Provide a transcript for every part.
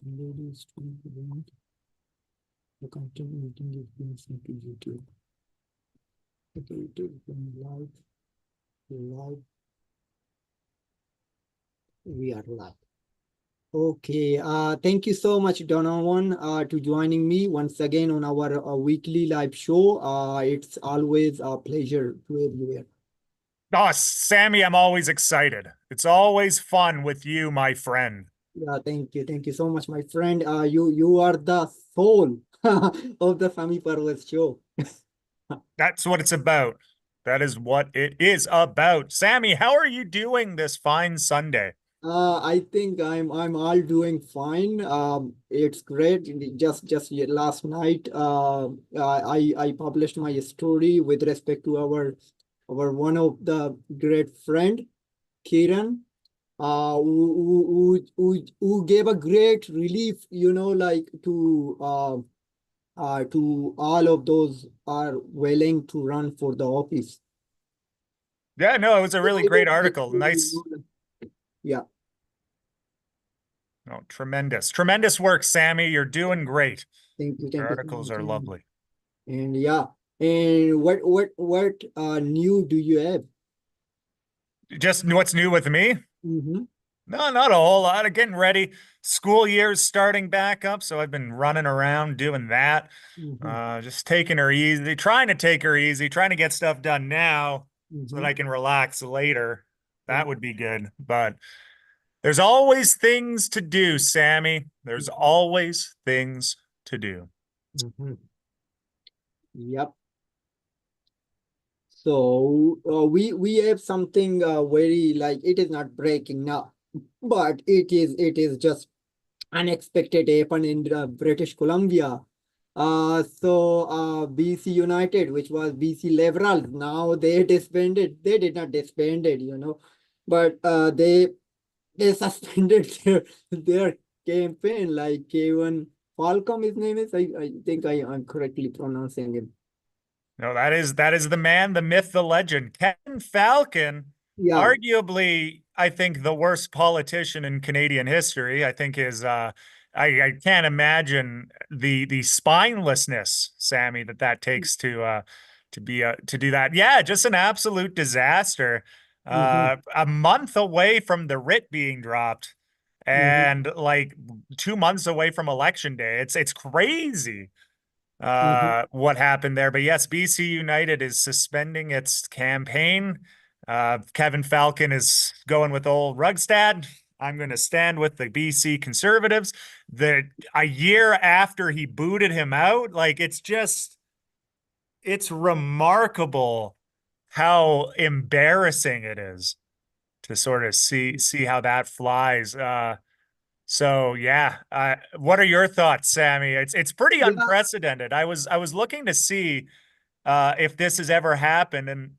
Somebody is trying to want the content meeting is being sent to YouTube. Okay, it is going live. We are live. Okay, thank you so much, Donovan, to joining me once again on our weekly live show. It's always a pleasure to have you here. Oh, Sammy, I'm always excited. It's always fun with you, my friend. Yeah, thank you so much, my friend. You are the soul of the Sami Parvez show. That's what it's about. That is what it is about. Sammy, how are you doing this fine Sunday? I think I'm all doing fine. It's great. Just last night, I published my story with respect to our one of the great friend, Kiran, who gave a great relief, like to all of those are willing to run for the office. Yeah, no, it was a Yeah, really I great hope that article. Nice. yeah. Oh, tremendous. Tremendous work, Sammy. You're doing great. Your Thank you so articles much. are lovely. And yeah, and what new do you have? Just what's new with me? Mm-hmm. No, not a whole lot. I'm getting ready. School year's starting back up, so I've been running around doing that. Mm-hmm. Just taking her easy, trying to take her easy, trying to get stuff done now so that Mm-hmm. I can relax later. Yeah. That would be good. But there's always things to do, Sammy. There's always things to do. Mm-hmm. Yep. So we have something very like it is not breaking now, but it is just unexpected happen in British Columbia. BC United, which was BC Liberals, now they disbanded. They did not disbanded, but they suspended their campaign. Like Kevin Falcom, his name is. I think I'm correctly pronouncing him. No, that is the man, the myth, the legend. Kevin Falcon, Yeah. arguably, I think the worst politician in Canadian history. I think is I can't imagine the spinelessness, Sammy, that takes to be to do that. Yeah, just an absolute disaster. Mm-hmm. A month away from the writ being dropped, Mm-hmm. and like 2 months away from election day. It's crazy Mm-hmm. what happened there. But yes, BC United is suspending its campaign. Kevin Falcon is going with old Rugstad. I'm going to stand with the BC Conservatives. The a year after he booted him out, like it's remarkable how embarrassing it is to sort of see how that flies. So yeah, what are your thoughts, Sammy? It's pretty Yeah. unprecedented. I was looking to see if this has ever happened, and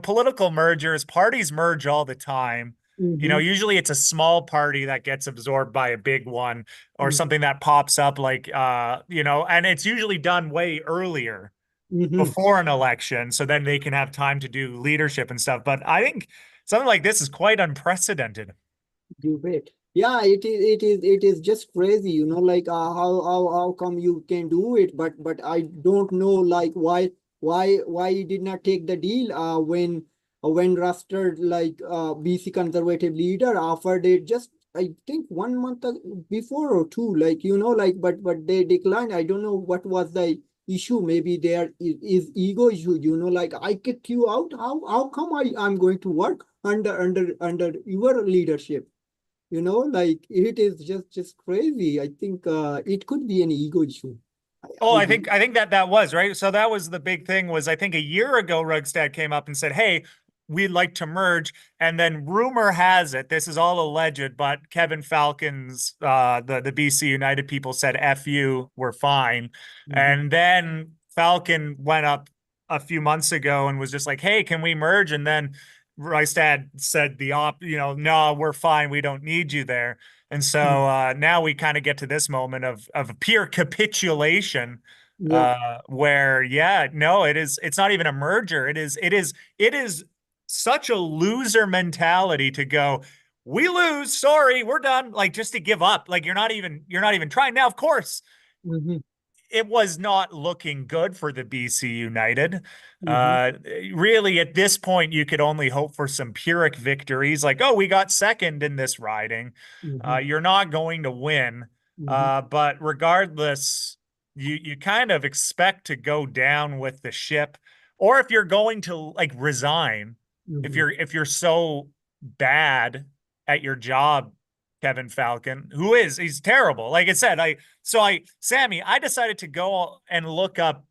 political mergers, parties merge all the time. Mm-hmm. Usually it's a small party that gets absorbed by a big one, or Mm-hmm. something that pops up like and it's usually done way earlier Mm-hmm. before an election, so then they can have time to do leadership and stuff. But I think something like this is quite unprecedented. You bet. Yeah, it is just crazy, like how come you can do it, but I don't know like why you did not take the deal when Rustard like BC conservative leader offered it just I think 1 month before or two, like like but they declined. I don't know what was the issue. Maybe there is ego issue, like I kicked you out. How come I'm going to work under your leadership? Like it is just crazy. I think it could be an ego issue. Oh, I I believe. think I think that was right. So that was the big thing. Was I think a year ago, Rugstad came up and said, "Hey, we'd like to merge." And then rumor has it, this is all alleged, but Kevin Falcon's the BC United people said, "F you, we're fine." Mhm. And then Falcon went up a few months ago and was just like, "Hey, can we merge?" And then Rystad said no, we're fine. We don't need you there. And so now we kind of get to this moment of pure capitulation, Yeah. where yeah, no, it's not even a merger. It is such a loser mentality to go. we lose, sorry, we're done, like just to give up, like you're not even trying. Now of course Mm-hmm. it was not looking good for the BC United. Mm-hmm. Uh, Really, at this point, you could only hope for some Pyrrhic victories, like, oh, we got second in this riding. Mm-hmm. You're not going to win, Mm-hmm. but regardless, you kind of expect to go down with the ship, or if you're going to like resign, if Mm-hmm. you're so bad at your job, Kevin Falcon, who is he's terrible. Like I said, Sammy, I decided to go and look up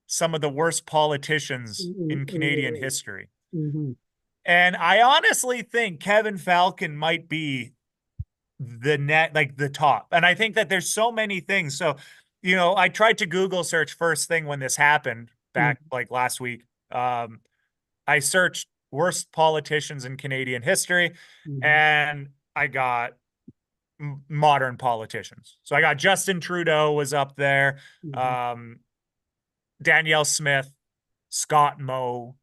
some of the worst politicians in Canadian history. Mm-hmm. And I honestly think Kevin Falcon might be like the top. And I think that there's so many things. So, I tried to Google search first thing when this happened back like last week. Um, I searched worst politicians in Canadian history, Mm-hmm. and I got modern politicians. So I got Justin Trudeau was up there, Mm-hmm. um, Danielle Smith, Scott Moe.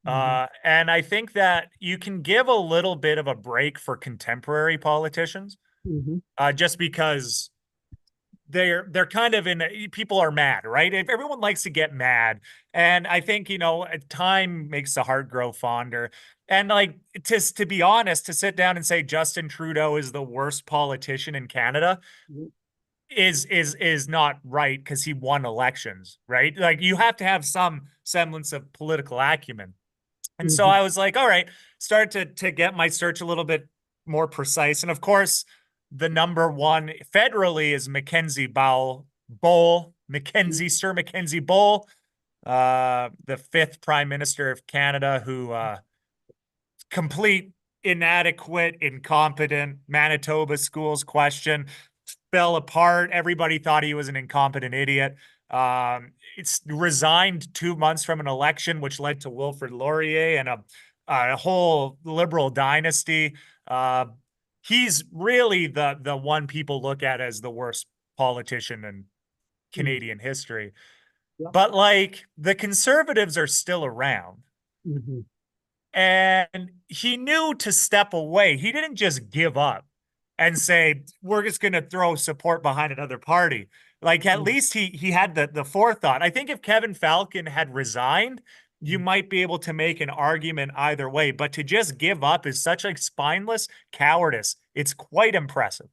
Mm-hmm. And I think that you can give a little bit of a break for contemporary politicians, Mm-hmm. just because they're kind of in people are mad, right? If everyone likes to get mad, and I think time makes the heart grow fonder. And like to be honest, to sit down and say Justin Trudeau is the worst politician in Canada is not right because he won elections, right? Like you have to have some semblance of political acumen. And so Mm-hmm. I was like, all right, start to get my search a little bit more precise. And of course, the number one federally is Sir Mackenzie Bowell, the fifth Prime Minister of Canada, who complete inadequate, incompetent Manitoba schools question fell apart. Everybody thought he was an incompetent idiot. It's resigned 2 months from an election, which led to Wilfrid Laurier and a whole liberal dynasty. Uh, he's really the one people look at as the worst politician in Mm-hmm. Canadian history. Yeah. But like the conservatives are still around. Mm-hmm. And he knew to step away. He didn't just give up and say, we're just going to throw support behind another party. Like at least he had the forethought. I think if Kevin Falcon had resigned, you might be able to make an argument either way. But to just give up is such a spineless cowardice. It's quite impressive.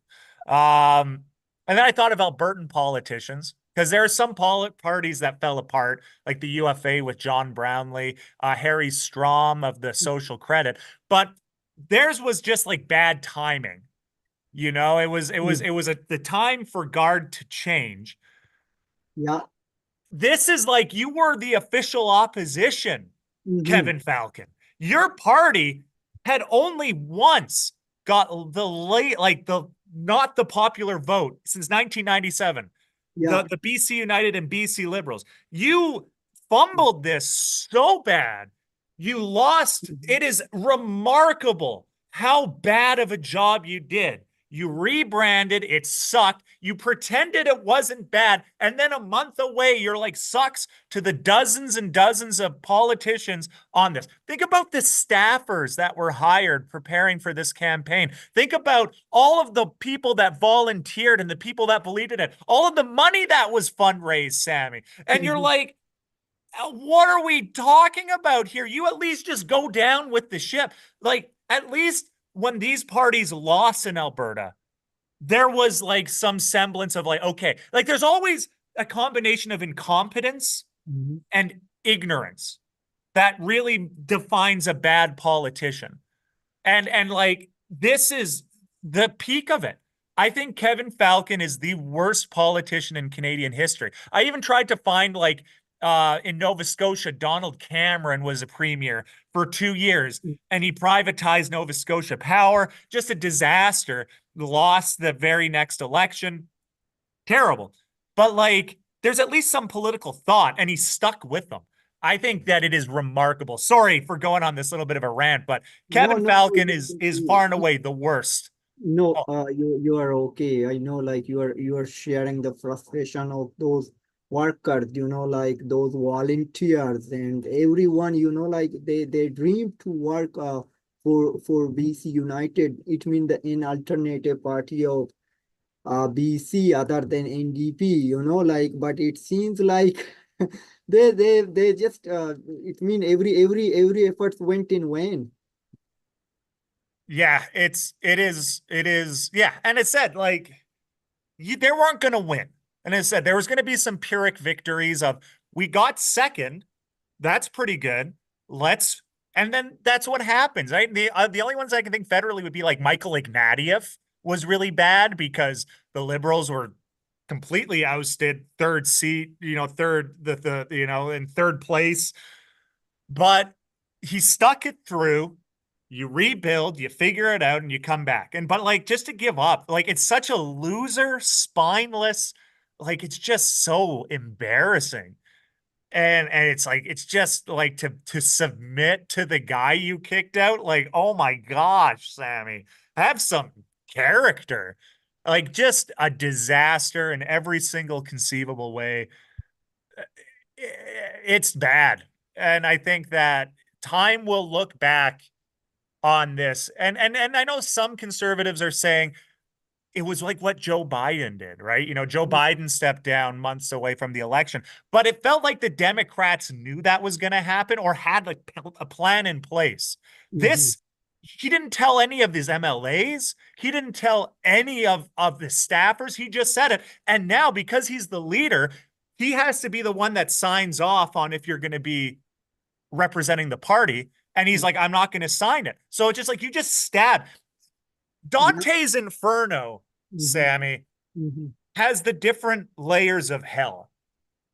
And then I thought of Albertan politicians because there are some parties that fell apart, like the UFA with John Brownlee, Harry Strom of the Social Credit, but theirs was just like bad timing. The time for Guard to change. Yeah. This is like you were the official opposition, Mm-hmm. Kevin Falcon. Your party had only once got the late, like the not the popular vote since 1997. Yeah. The BC United and BC Liberals. You fumbled this so bad. You lost. Mm-hmm. It is remarkable how bad of a job you did. You rebranded, it sucked. You pretended it wasn't bad. And then a month away, you're like, sucks to the dozens and dozens of politicians on this. Think about the staffers that were hired preparing for this campaign. Think about all of the people that volunteered and the people that believed in it, all of the money that was fundraised, Sammy. And you're Mm-hmm. like, what are we talking about here? You at least just go down with the ship. Like, at least when these parties lost in Alberta, there was like some semblance of like, okay, like there's always a combination of incompetence Mm-hmm. and ignorance that really defines a bad politician. And like this is the peak of it. I think Kevin Falcon is the worst politician in Canadian history. I even tried to find like in Nova Scotia, Donald Cameron was a premier for 2 years and he privatized Nova Scotia Power. Just a disaster. Lost the very next election. Terrible. But like, there's at least some political thought and he stuck with them. I think that it is remarkable. Sorry for going on this little bit of a rant, but No, Kevin no, Falcon is far and away the worst. no, Oh, you are okay. I know, like you are sharing the frustration of those workers, like those volunteers and everyone, like they dream to work for BC United. It means the an alternative party of BC other than NDP, like, but it seems like they just it mean every effort went in vain. Yeah, it is. Yeah. And it said like they weren't going to win. And it said there was going to be some Pyrrhic victories of we got second. That's pretty good. Let's, and then that's what happens, right? The only ones I can think federally would be like Michael Ignatieff was really bad because the liberals were completely ousted, third seat, third in third place, but he stuck it through. You rebuild, you figure it out, and you come back. And but like just to give up, like it's such a loser, spineless, like it's just so embarrassing. And it's like it's just like to submit to the guy you kicked out. Like, oh my gosh, Sammy, have some character. Like just a disaster in every single conceivable way. It's bad. And I think that time will look back on this. And I know some conservatives are saying it was like what Joe Biden did, right? Joe Biden stepped down months away from the election, but it felt like the Democrats knew that was going to happen or had like a plan in place. Mhm. This, he didn't tell any of his MLAs. He didn't tell any of the staffers. He just said it. And now, because he's the leader, he has to be the one that signs off on if you're going to be representing the party. And he's like, I'm not going to sign it. So it's just like you just stabbed. Yeah. Dante's Inferno, Mhm. Sammy, Mhm. has the different layers of hell,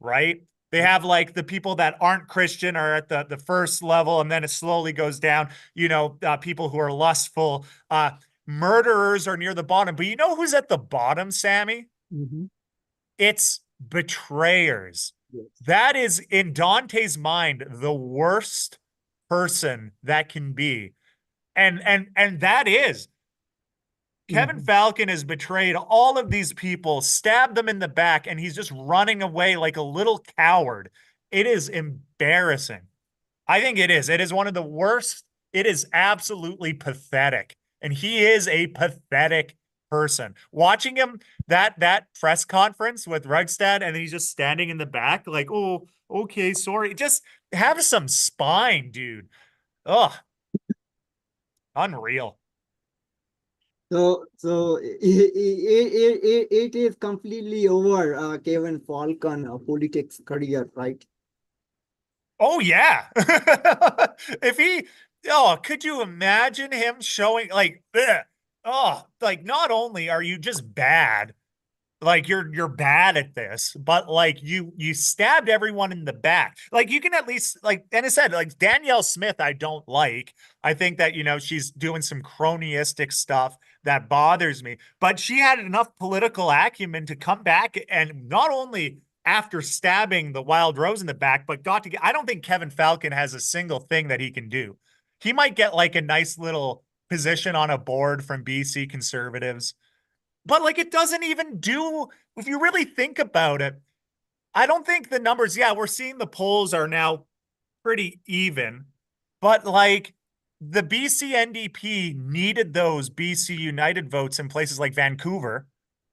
right? They have like the people that aren't Christian are at the first level, and then it slowly goes down. People who are lustful, murderers are near the bottom. But you know who's at the bottom, Sammy? Mhm. It's betrayers. Yes. That is in Dante's mind the worst person that can be, and that is Kevin Mhm. Falcon has betrayed all of these people, stabbed them in the back, and he's just running away like a little coward. It is embarrassing. I think it is. It is one of the worst. It is absolutely pathetic. And he is a pathetic person. Watching him that press conference with Rugstad, and he's just standing in the back, like, oh, okay, sorry. Just have some spine, dude. Ugh, unreal. So it is completely over Kevin Falcon politics career, right? Oh yeah. If he could you imagine him showing like like not only are you just bad, like you're bad at this, but like you stabbed everyone in the back. Like you can at least like and it said like Danielle Smith I don't like. I think that she's doing some cronyistic stuff that bothers me, but she had enough political acumen to come back and not only after stabbing the Wild Rose in the back, but got to get I don't think Kevin Falcon has a single thing that he can do. He might get like a nice little position on a board from BC Conservatives, but like it doesn't even do, if you really think about it, I don't think the numbers, yeah, we're seeing the polls are now pretty even, but like the BC NDP needed those BC United votes in places like Vancouver.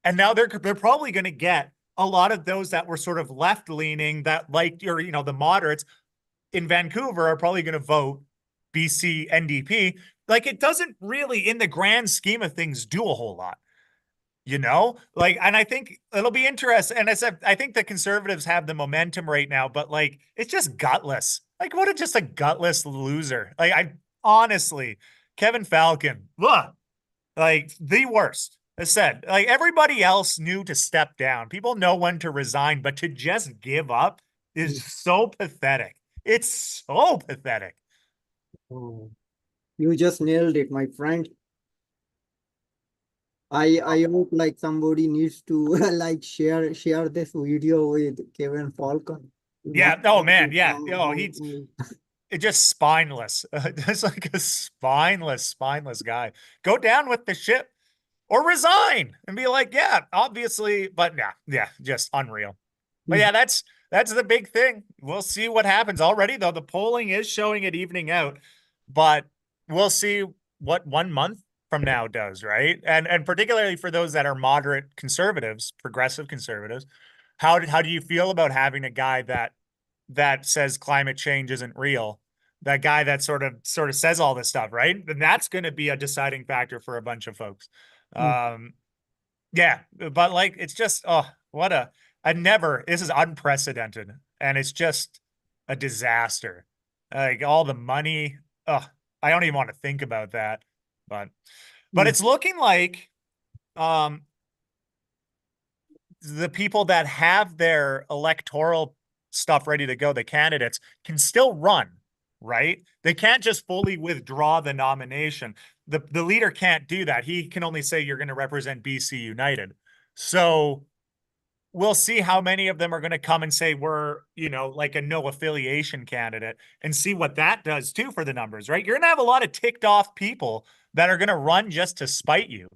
And now they're probably going to get a lot of those that were sort of left leaning that like or the moderates in Vancouver are probably going to vote BC NDP. Like it doesn't really in the grand scheme of things do a whole lot. Like, and I think it'll be interesting. And I said, I think the conservatives have the momentum right now, but like, it's just gutless. Like, what a just a gutless loser. Like, I honestly, Kevin Falcon, ugh, like the worst. I said, like, everybody else knew to step down. People know when to resign, but to just give up is so pathetic. It's so pathetic. Oh, you just nailed it, my friend. I hope like somebody needs to like share this video with Kevin Falcon. You must Yeah. Oh, know man. that Yeah. He's it just spineless. Just like a spineless guy. Go down with the ship or resign and be like, yeah, obviously, but yeah, just unreal. But yeah, that's the big thing. We'll see what happens already, though. The polling is showing it evening out, but we'll see what 1 month from now does, right? And particularly for those that are moderate conservatives, progressive conservatives, how do you feel about having a guy that says climate change isn't real? That guy that sort of says all this stuff, right? Then that's going to be a deciding factor for a bunch of folks. Mm, Um, yeah, but like it's just oh, what a I never this is unprecedented and it's just a disaster. Like all the money, oh, I don't even want to think about that. But mm, it's looking like um the people that have their electoral stuff ready to go, the candidates can still run, right? They can't just fully withdraw the nomination. The leader can't do that. He can only say you're going to represent BC United. So we'll see how many of them are going to come and say we're, like a no affiliation candidate and see what that does too for the numbers, right? You're going to have a lot of ticked off people that are going to run just to spite you,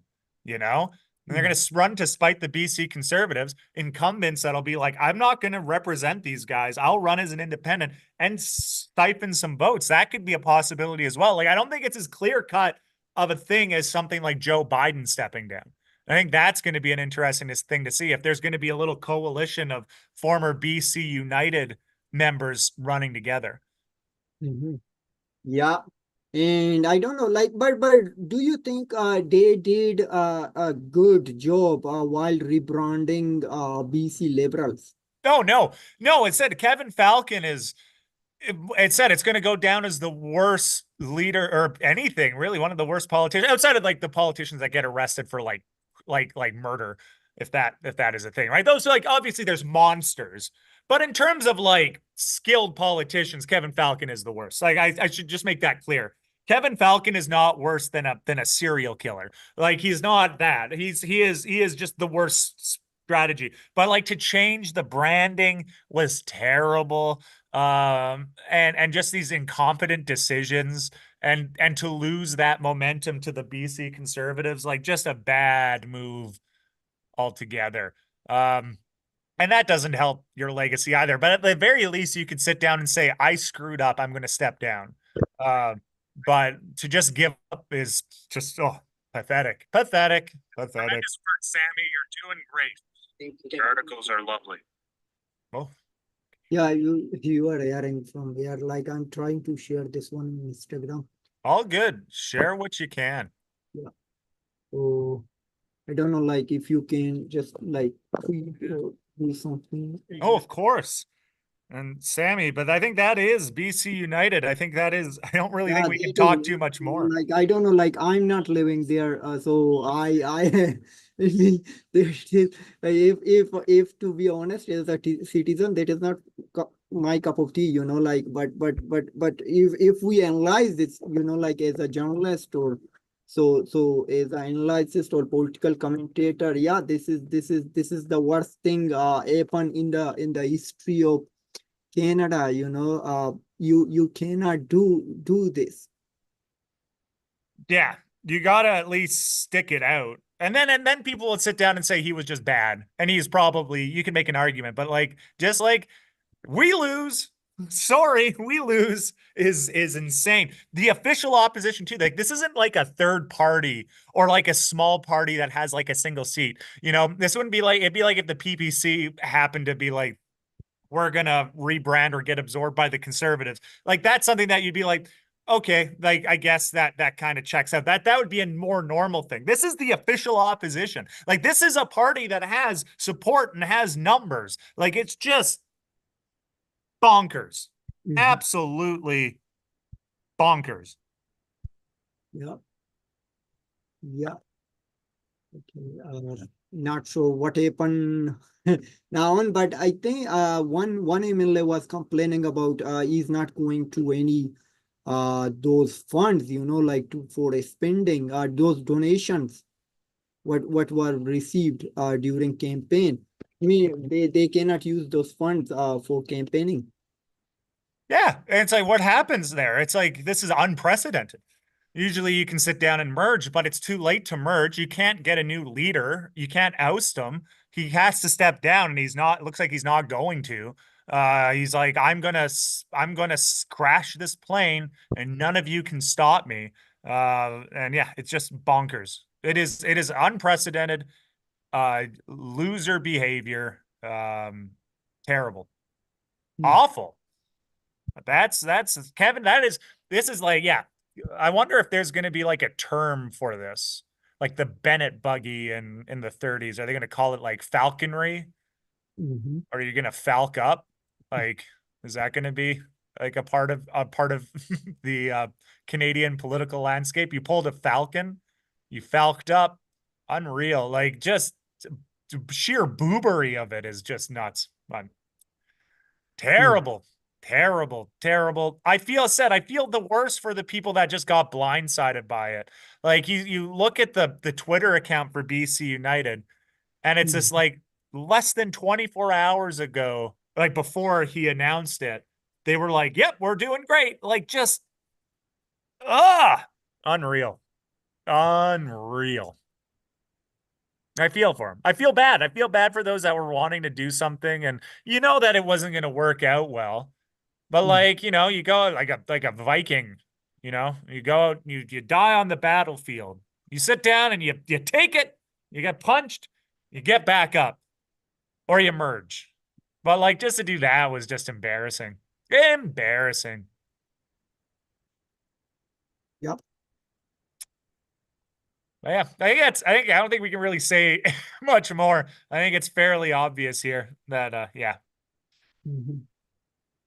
you know? And they're going mm, to run to spite the BC conservatives, incumbents that'll be like, I'm not going to represent these guys. I'll run as an independent and siphon some votes. That could be a possibility as well. Like, I don't think it's as clear cut of a thing as something like Joe Biden stepping down. I think that's going to be an interesting thing to see if there's going to be a little coalition of former BC United members running together. mhm. Yeah, and I don't know, like, but do you think they did a good job while rebranding BC Liberals? No, no, no. It said Kevin Falcon is it said it's going to go down as the worst leader or anything really, one of the worst politicians outside of like the politicians that get arrested for like murder, if that is a thing, right? Those are like obviously there's monsters, but in terms of like skilled politicians, Kevin Falcon is the worst. Like I should just make that clear. Kevin Falcon is not worse than a serial killer. Like he's not that. He is just the worst strategy. But like to change the branding was terrible, and just these incompetent decisions and to lose that momentum to the BC conservatives, like just a bad move altogether. And that doesn't help your legacy either, but at the very least you could sit down and say I screwed up, I'm going to step down. But to just give up is just pathetic. Tremendous work, Sammy, you're doing great. Your articles are lovely. Well, Yeah, you are hearing from where, like, I'm trying to share this one on Instagram. all good. Share what you can. Yeah. So I don't know, like, if you can just like do something. Oh, of course. And Sammy, but I think that is BC United. I think that is, I don't really Yeah, think we can they talk do. too much more. Like, I don't know, like, I'm not living there, so I I mean, there is, if to be honest, as a citizen, that is not my cup of tea, like, but if we analyze this, like, as a journalist, or so as an analyst or political commentator, yeah, this is the worst thing happened in the history of Canada. You cannot do this. Yeah, you gotta at least stick it out. And then people would sit down and say he was just bad. And he's probably you can make an argument, but like just like we lose. Sorry, we lose is insane. The official opposition too. Like this isn't like a third party or like a small party that has like a single seat. This wouldn't be like it'd be like if the PPC happened to be like we're gonna rebrand or get absorbed by the conservatives. Like that's something that you'd be like, okay, like I guess that kind of checks out. That would be a more normal thing. This is the official opposition. Like this is a party that has support and has numbers. Like it's just bonkers. Mhm. Absolutely bonkers. Yeah, yeah. Okay. Not sure what happened now on, but I think one MLA was complaining about he's not going to any those funds, like for spending those donations what were received during campaign. I mean, they cannot use those funds for campaigning. Yeah. And it's like, what happens there? It's like, this is unprecedented. Usually you can sit down and merge, but it's too late to merge. You can't get a new leader. You can't oust him. He has to step down and he's not, looks like he's not going to. He's like, I'm gonna crash this plane and none of you can stop me. And yeah, it's just bonkers. It is unprecedented, loser behavior. Terrible, Mm, awful. That's Kevin. This is like, yeah. I wonder if there's going to be like a term for this, like the Bennett buggy in the 30s. Are they going to call it like falconry? mhm, Are you going to falk up? Like, is that going to be like a part of the Canadian political landscape? You pulled a falcon, you falked up, unreal. Like, just sheer boobery of it is just nuts. mm, Terrible, terrible, terrible. I feel the worst for the people that just got blindsided by it. Like, you look at the Twitter account for BC United, and it's mm. just like less than 24 hours ago, like before he announced it, they were like, "Yep, we're doing great." Like, just ah, unreal. Unreal. I feel for him. I feel bad. I feel bad for those that were wanting to do something, and you know that it wasn't going to work out well. But Mm. like, you go like a Viking, you go out, you die on the battlefield. You sit down and you take it, you get punched, you get back up, or you merge. But like, just to do that was just embarrassing. Embarrassing. Yep. But yeah, I don't think we can really say much more. I think it's fairly obvious here that yeah. Mhm.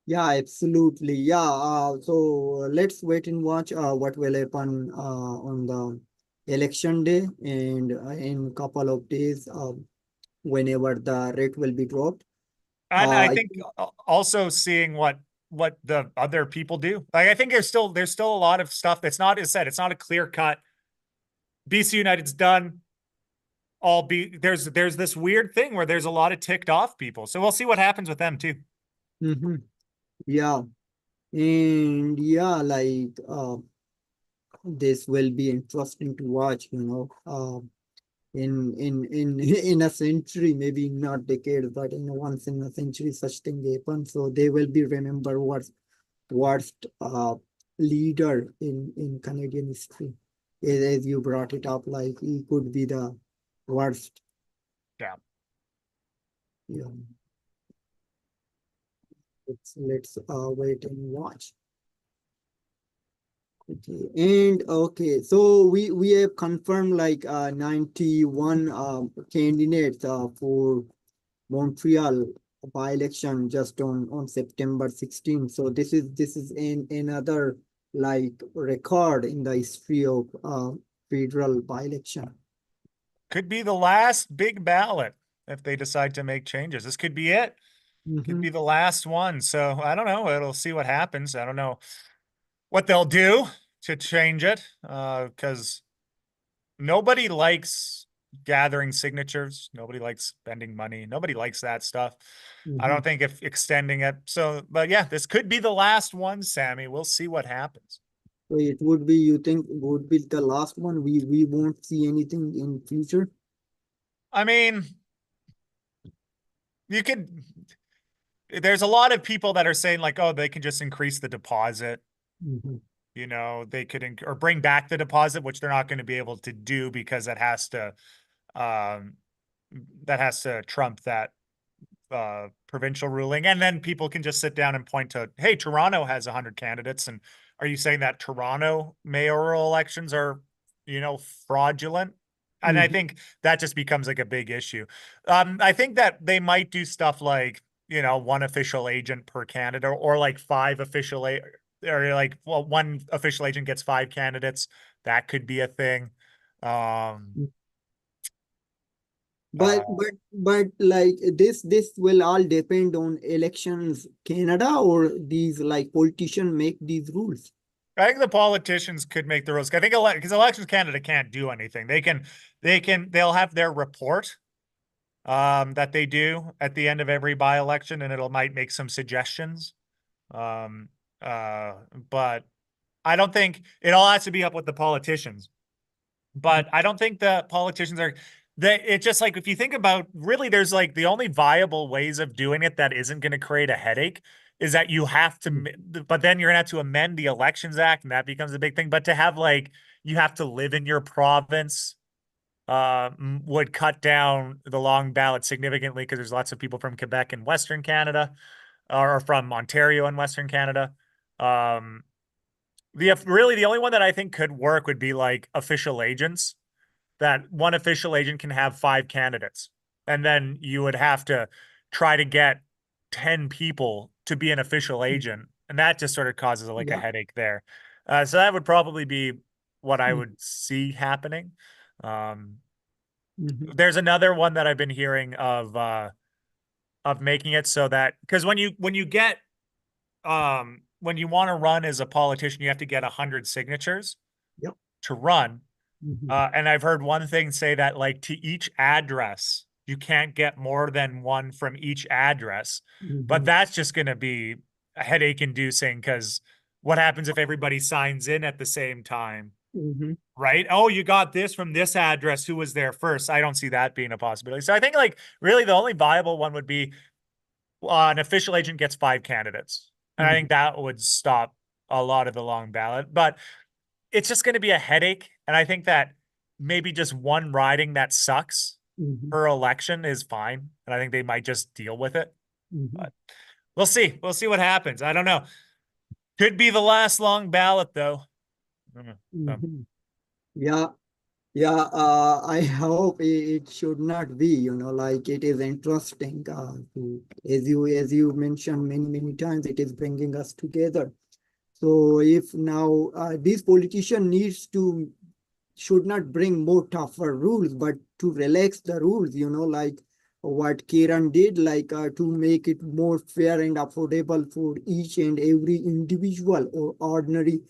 Yeah, absolutely. Yeah. So let's wait and watch what will happen on the election day, and in couple of days, whenever the rate will be dropped. And I I think also seeing what the other people do. Like, I think there's still a lot of stuff that's not, as said, it's not a clear cut. BC United's done. All be there's this weird thing where there's a lot of ticked off people. So we'll see what happens with them too. Mhm. Yeah, and yeah, like this will be interesting to watch. In in a century, maybe not decades, but in once in a century, such thing happen. So they will be remember worst leader in Canadian history. As you brought it up, like he could be the worst. Yeah. Yeah, let's wait and watch. Okay, and okay, so we have confirmed like 91 candidates for Montreal by-election just on September 16th. So this is another like record in the history of federal by-election. Could be the last big ballot if they decide to make changes. This could be it. Could Mm-hmm. be the last one. So I don't know. It'll see what happens. I don't know what they'll do to change it. Because nobody likes gathering signatures. Nobody likes spending money. Nobody likes that stuff. I Mm-hmm. don't think if extending it. So, but yeah, this could be the last one, Sammy. We'll see what happens. So it would be, you think, would be the last one. We won't see anything in future. I mean, you could, there's a lot of people that are saying like, oh, they can just increase the deposit. Mm-hmm. They could or bring back the deposit, which they're not going to be able to do because um, that has to trump that provincial ruling. And then people can just sit down and point to, hey, Toronto has 100 candidates. And are you saying that Toronto mayoral elections are, fraudulent? And I Mm-hmm. think that just becomes like a big issue. I think that they might do stuff like, one official agent per candidate, or like five or like, well, one official agent gets five candidates. That could be a thing. Um, uh, But like this will all depend on elections Canada, or these like politicians make these rules. I think the politicians could make the rules. I think because Elections Canada can't do anything. They'll have their report that they do at the end of every by-election, and it'll might make some suggestions. Um, uh, but I don't think it all has to be up with the politicians. But I don't think the politicians are that it's just like, if you think about, really, there's like the only viable ways of doing it that isn't going to create a headache is that you have to, but then you're gonna have to amend the Elections Act, and that becomes a big thing. But to have like you have to live in your province would cut down the long ballot significantly because there's lots of people from Quebec and Western Canada, or from Ontario and Western Canada. Um, really the only one that I think could work would be like official agents. That one official agent can have 5 candidates, and then you would have to try to get 10 people to be an official agent, and that just sort of causes like a Yeah. headache there. So that would probably be what I Mm, would see happening. Um, mhm. there's another one that I've been hearing of making it so that because when you get when you want to run as a politician, you have to get 100 signatures Yep. to run. Mhm. And I've heard one thing say that like to each address, you can't get more than one from each address. But Mhm. that's just going to be a headache inducing because what happens if everybody signs in at the same time? Mhm. Right? Oh, you got this from this address. Who was there first? I don't see that being a possibility. So I think like really the only viable one would be an official agent gets 5 candidates. And I Mhm. think that would stop a lot of the long ballot. But it's just going to be a headache. And I think that maybe just one riding that sucks Mhm. per election is fine. And I think they might just deal with it. Mhm. But we'll see. We'll see what happens. I don't know. Could be the last long ballot, though. So, Mhm. Yeah. Yeah, I hope it should not be, like it is interesting as you mentioned many times, it is bringing us together. So if now this politician needs to should not bring more tougher rules, but to relax the rules, like what Kiran did, like to make it more fair and affordable for each and every individual or ordinary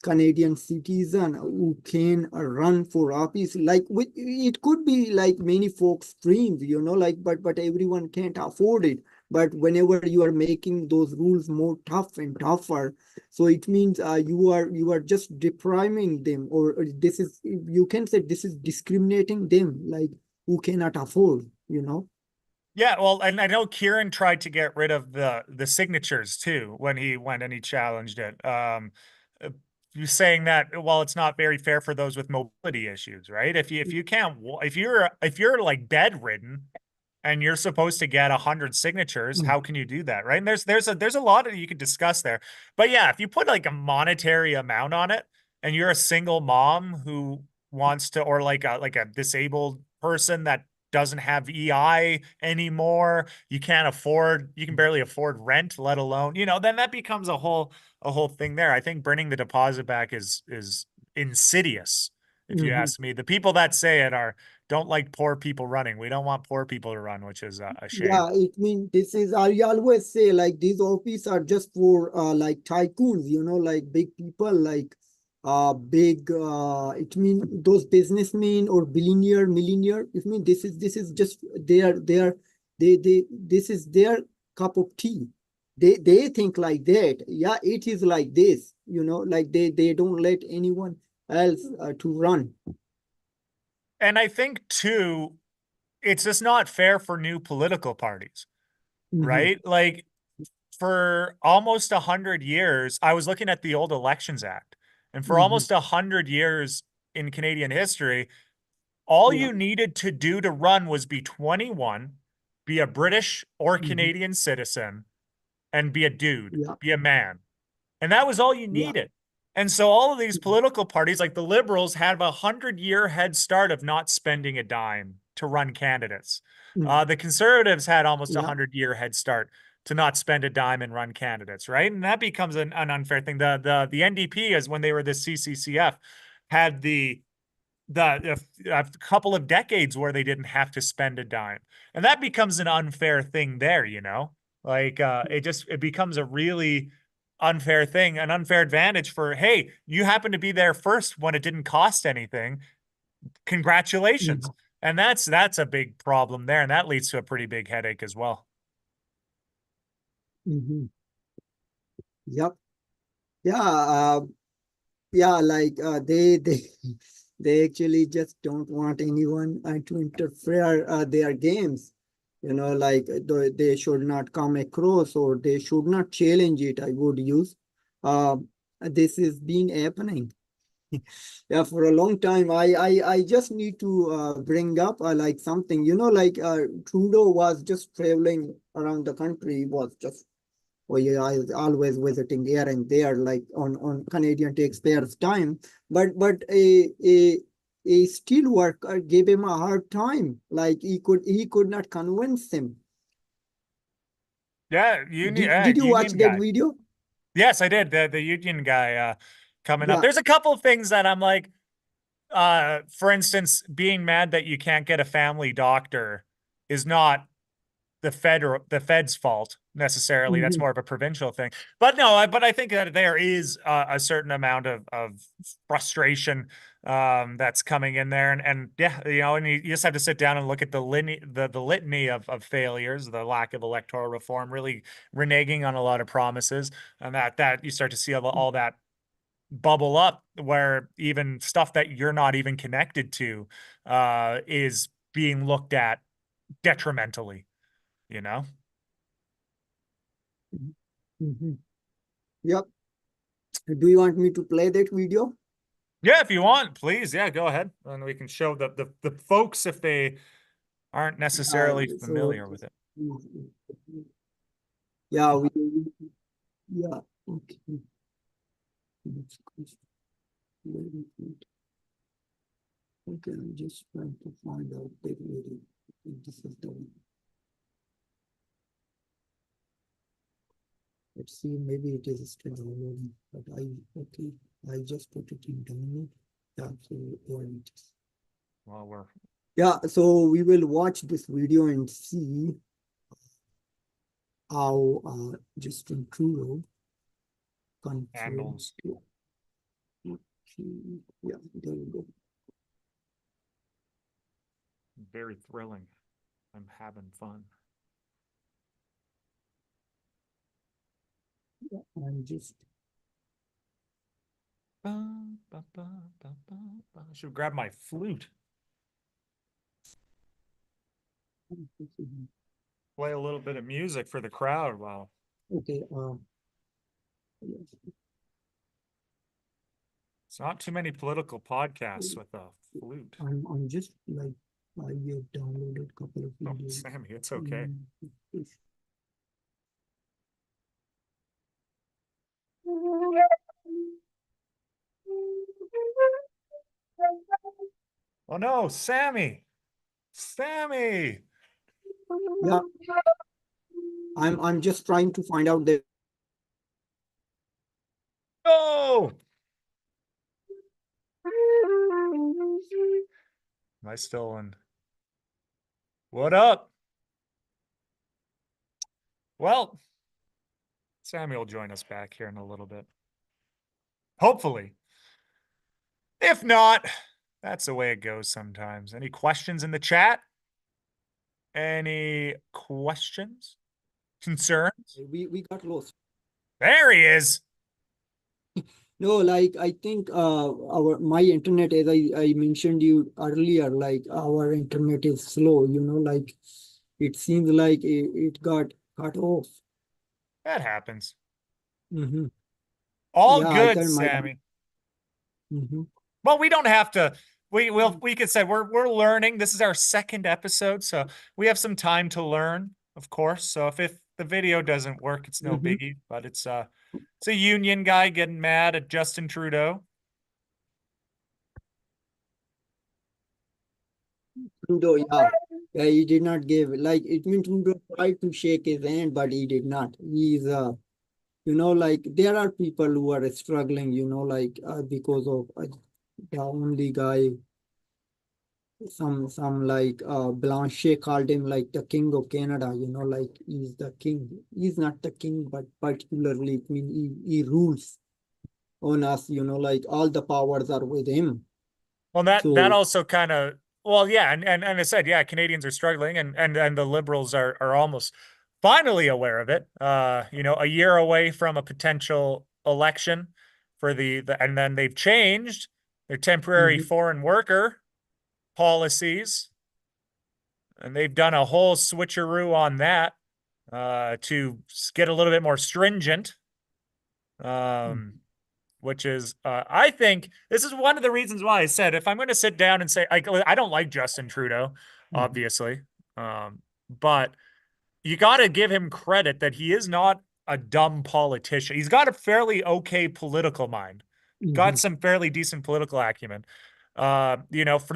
Canadian citizen who can run for office. Like it could be like many folks' dreams, like but everyone can't afford it. But whenever you are making those rules more tough and tougher, so it means you are just depriving them, or this is, you can say, this is discriminating them, like who cannot afford. yeah, well, and I know Kieran tried to get rid of the signatures too when he went and he challenged it. Uh, saying that well, it's not very fair for those with mobility issues, right? If you can't if you're like bedridden and you're supposed to get 100 signatures, how can you do that, right? And there's a lot that you could discuss there. But yeah, if you put like a monetary amount on it, and you're a single mom who wants to, or like a disabled person that doesn't have EI anymore, you can't afford, you can barely afford rent, let alone, then that becomes a whole thing there. I think bringing the deposit back is insidious, if you Mhm. ask me. The people that say it are don't like poor people running. We don't want poor people to run, which is a shame. Yeah, it means this is, I always say, like these offices are just for like tycoons, like big people, like big it means those businessmen or billionaire, millionaire. It means this is just this is their cup of tea. They think like that. Yeah, it is like this, like they don't let anyone else to run. And I think too, it's just not fair for new political parties, Mhm. right? Like for almost 100 years, I was looking at the old Elections Act, and for Mhm. almost 100 years in Canadian history, all Yeah. you needed to do to run was be 21, be a British or Mhm. Canadian citizen, and be a dude, Yeah. be a man. And that was all you Yeah. needed. And so all of these political parties, like the Liberals, had a 100-year head start of not spending a dime to run candidates. Mhm. The Conservatives had almost a Yeah. 100-year head start to not spend a dime and run candidates, right? And that becomes an unfair thing. The NDP, is when they were the CCCF, had a couple of decades where they didn't have to spend a dime, and that becomes an unfair thing there, like it becomes a really unfair thing, an unfair advantage for, hey, you happen to be there first when it didn't cost anything, congratulations. Mhm. And that's a big problem there, and that leads to a pretty big headache as well. Mhm. Yep. Yeah. Yeah. Like they they actually just don't want anyone to interfere their games. like they should not come across or they should not challenge it, I would use. uh, this is been happening. Yeah, for a long time. I just need to bring up like something, like Trudeau was just traveling around the country, was just, oh yeah, I was always visiting here and there, like on Canadian taxpayers' time. But a steel worker gave him a hard time. Like he could not convince him. Yeah, Did you watch union that guy. video? Yes, I did. The union guy coming up. Yeah. There's a couple of things that I'm like, for instance, being mad that you can't get a family doctor is not the Fed's fault necessarily. That's Mhm. more of a provincial thing. But no, but I think that there is a certain amount of frustration that's coming in there, and yeah, and you just have to sit down and look at the litany of failures, the lack of electoral reform, really reneging on a lot of promises, and that you start to see all that bubble up where even stuff that you're not even connected to is being looked at detrimentally, you know? Mhm. Yep. Do you want me to play that video? Yeah, if you want, please. Yeah, go ahead. And we can show the folks if they aren't necessarily So familiar with it. yeah, yeah. Okay. That's very good. Okay, I'm just trying to find out that video. This is the one. Let's see, maybe it is still downloading, but okay, I just put it in download. Yeah, so there it is. Well, we're Yeah, so we will watch this video and see how Justin Trudeau confirms. handles Okay, yeah, there we go. very thrilling. I'm having fun. Yeah, I'm just I should grab my flute, play a little bit of music for the crowd. Wow. okay. Yes. It's not too many political podcasts with a flute. I'm just like I have downloaded a couple of Oh, videos. Sammy, it's okay. Mm, Oh no, Sammy. Sammy. yeah, I'm just trying to find out that. No. Am I still in? What up? Well, Sammy will join us back here in a little bit. Hopefully. If not, that's the way it goes sometimes. Any questions in the chat? Any questions? Concerns? We got lost. There he is. No, like I think our my internet, as I mentioned you earlier, like our internet is slow, like it seems like it got cut off. That happens. Mm-hmm. All Yeah, I good, got my. Sammy. Mm-hmm. Well, we don't have to. We could say we're learning. This is our second episode, so we have some time to learn, of course. So if the video doesn't work, it's no Mm-hmm. biggie. But it's a union guy getting mad at Justin Trudeau. Trudeau, yeah. Yeah, he did not give, like it means Trudeau tried to shake his hand, but he did not. He's like there are people who are struggling, because of the only guy, some like Blanchet called him like the king of Canada, like he's the king. He's not the king, but particularly it mean he rules on us, like all the powers are with him. Well, that So also kind of well, yeah, and I said, yeah, Canadians are struggling, and the Liberals are almost finally aware of it. A year away from a potential election for and then they've changed their temporary mhm. foreign worker policies. and they've done a whole switcheroo on that to get a little bit more stringent. Mhm. Which is, I think this is one of the reasons why I said if I'm going to sit down and say I don't like Justin Trudeau, Mhm. obviously, but you got to give him credit that he is not a dumb politician. He's got a fairly okay political mind, got Mhm. some fairly decent political acumen. For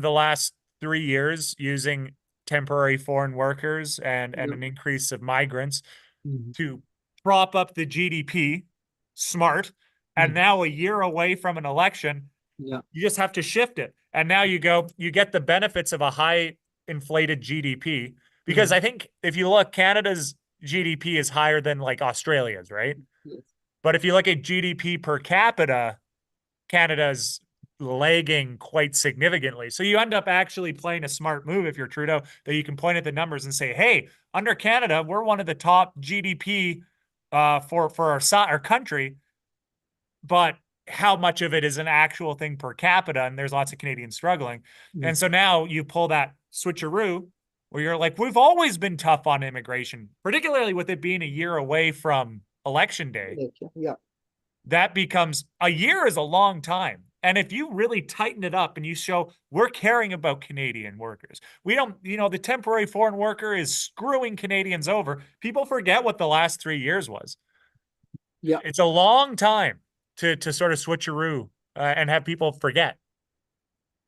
the last 3 years, using temporary foreign workers and Yeah. an increase of migrants Mhm. to prop up the GDP, smart. And Mhm. now, a year away from an election, Yeah. you just have to shift it. And now you get the benefits of a high inflated GDP. Because Mhm. I think if you look, Canada's GDP is higher than like Australia's, right? Yes. But if you look at GDP per capita, Canada's lagging quite significantly. So you end up actually playing a smart move if you're Trudeau, that you can point at the numbers and say, hey, under Canada, we're one of the top GDP for our country, but how much of it is an actual thing per capita? And there's lots of Canadians struggling. And so Mhm. now you pull that switcheroo where you're like, we've always been tough on immigration, particularly with it being a year away from election day. Election. Yeah. That becomes a year is a long time. And if you really tighten it up and you show we're caring about Canadian workers, we don't, the temporary foreign worker is screwing Canadians over. People forget what the last 3 years was. Yeah. It's a long time to sort of switcheroo and have people forget.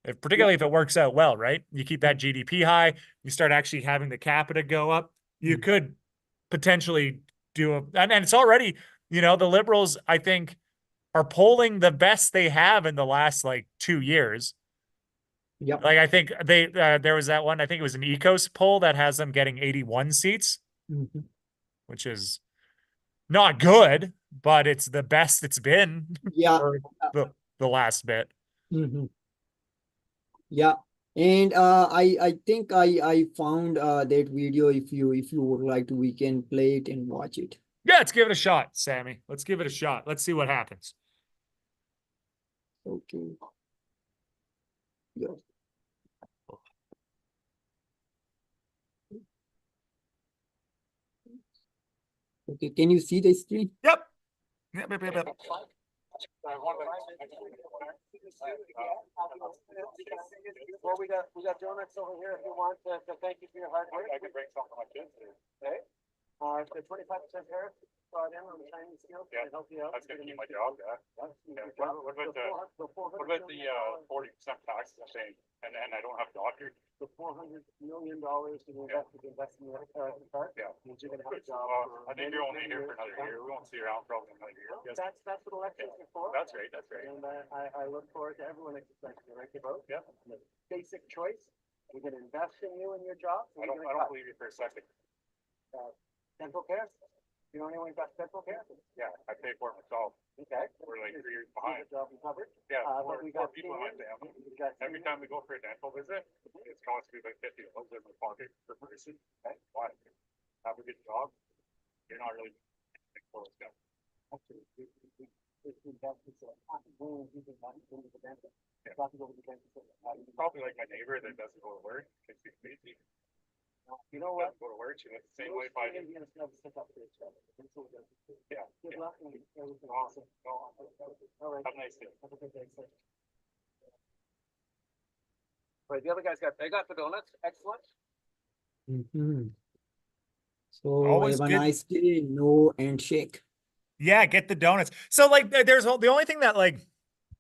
Yeah. Particularly if it works out well, right? You keep that GDP high, you start actually having the capita go up. You Mhm. could potentially and it's already, the Liberals, I think, are polling the best they have in the last like 2 years. Yeah. Like I think there was that one, I think it was an Ecos poll that has them getting 81 seats, Mhm. which is not good, but it's the best it's been Yeah. for the last bit. Mhm. Yeah. And I think I found that video. If you would like to, we can play it and watch it. Yeah, let's give it a shot, Sammy. Let's give it a shot. Let's see what happens. Okay. Yeah. Okay. Can you see the screen? Yep. Yep, yep, yep, yep. Well, we got donuts over here if you want to thank you for your hard work. I could bring some for my kids too. Okay. The 25% tariff brought in on the Chinese steel to help you out. That's gonna keep my job, yeah. Yeah. What about the 40% tax thing? And I don't have doctors. The $400 million to invest in the part. Yeah. Means you're gonna have a job. I think you're only here for another year. We won't see you around probably another year. Yes. That's what elections are for. That's right, that's right. And I look forward to everyone exercising the right to vote. Yeah. Basic choice. We're gonna invest in you and your job. I don't believe you for a second. Dental care? You know anyone about dental care? Yeah, I pay for it myself. Okay. We're like 3 years behind. Job covered. Yeah, But we four got people in my family. Every seniors. time we go for a dental visit, it's costing me like $50 in my pocket per person. Okay. Why? Have a good job. You're not really for this guy. Actually, it's investments that when people want to go to the dentist. Yeah. Got to go to the dentist. Probably like my neighbor that doesn't go to work. Because she's busy. You know what? Doesn't go to work. She lives the same way if I do. You're gonna set up for yourself. Yeah. Good luck and everything. Awesome. All right. Have a nice day. Have a good day, sir. Right, the other guys they got the donuts. Excellent. Mhm. So Always have a good. nice day. No handshake. Yeah, get the donuts. So like there's the only thing that like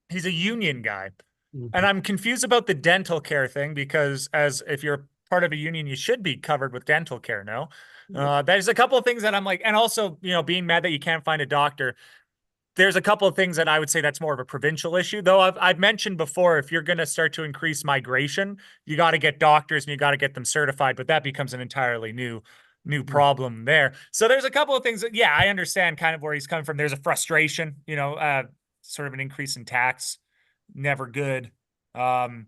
he's a union guy. And Mhm. I'm confused about the dental care thing because as if you're part of a union, you should be covered with dental care. No, Yeah. there's a couple of things that I'm like, and also, being mad that you can't find a doctor. There's a couple of things that I would say that's more of a provincial issue, though. I've mentioned before, if you're going to start to increase migration, you got to get doctors and you got to get them certified, but that becomes an entirely new Mhm. problem there. So there's a couple of things that, yeah, I understand kind of where he's coming from. There's a frustration, sort of an increase in tax, never good. Um,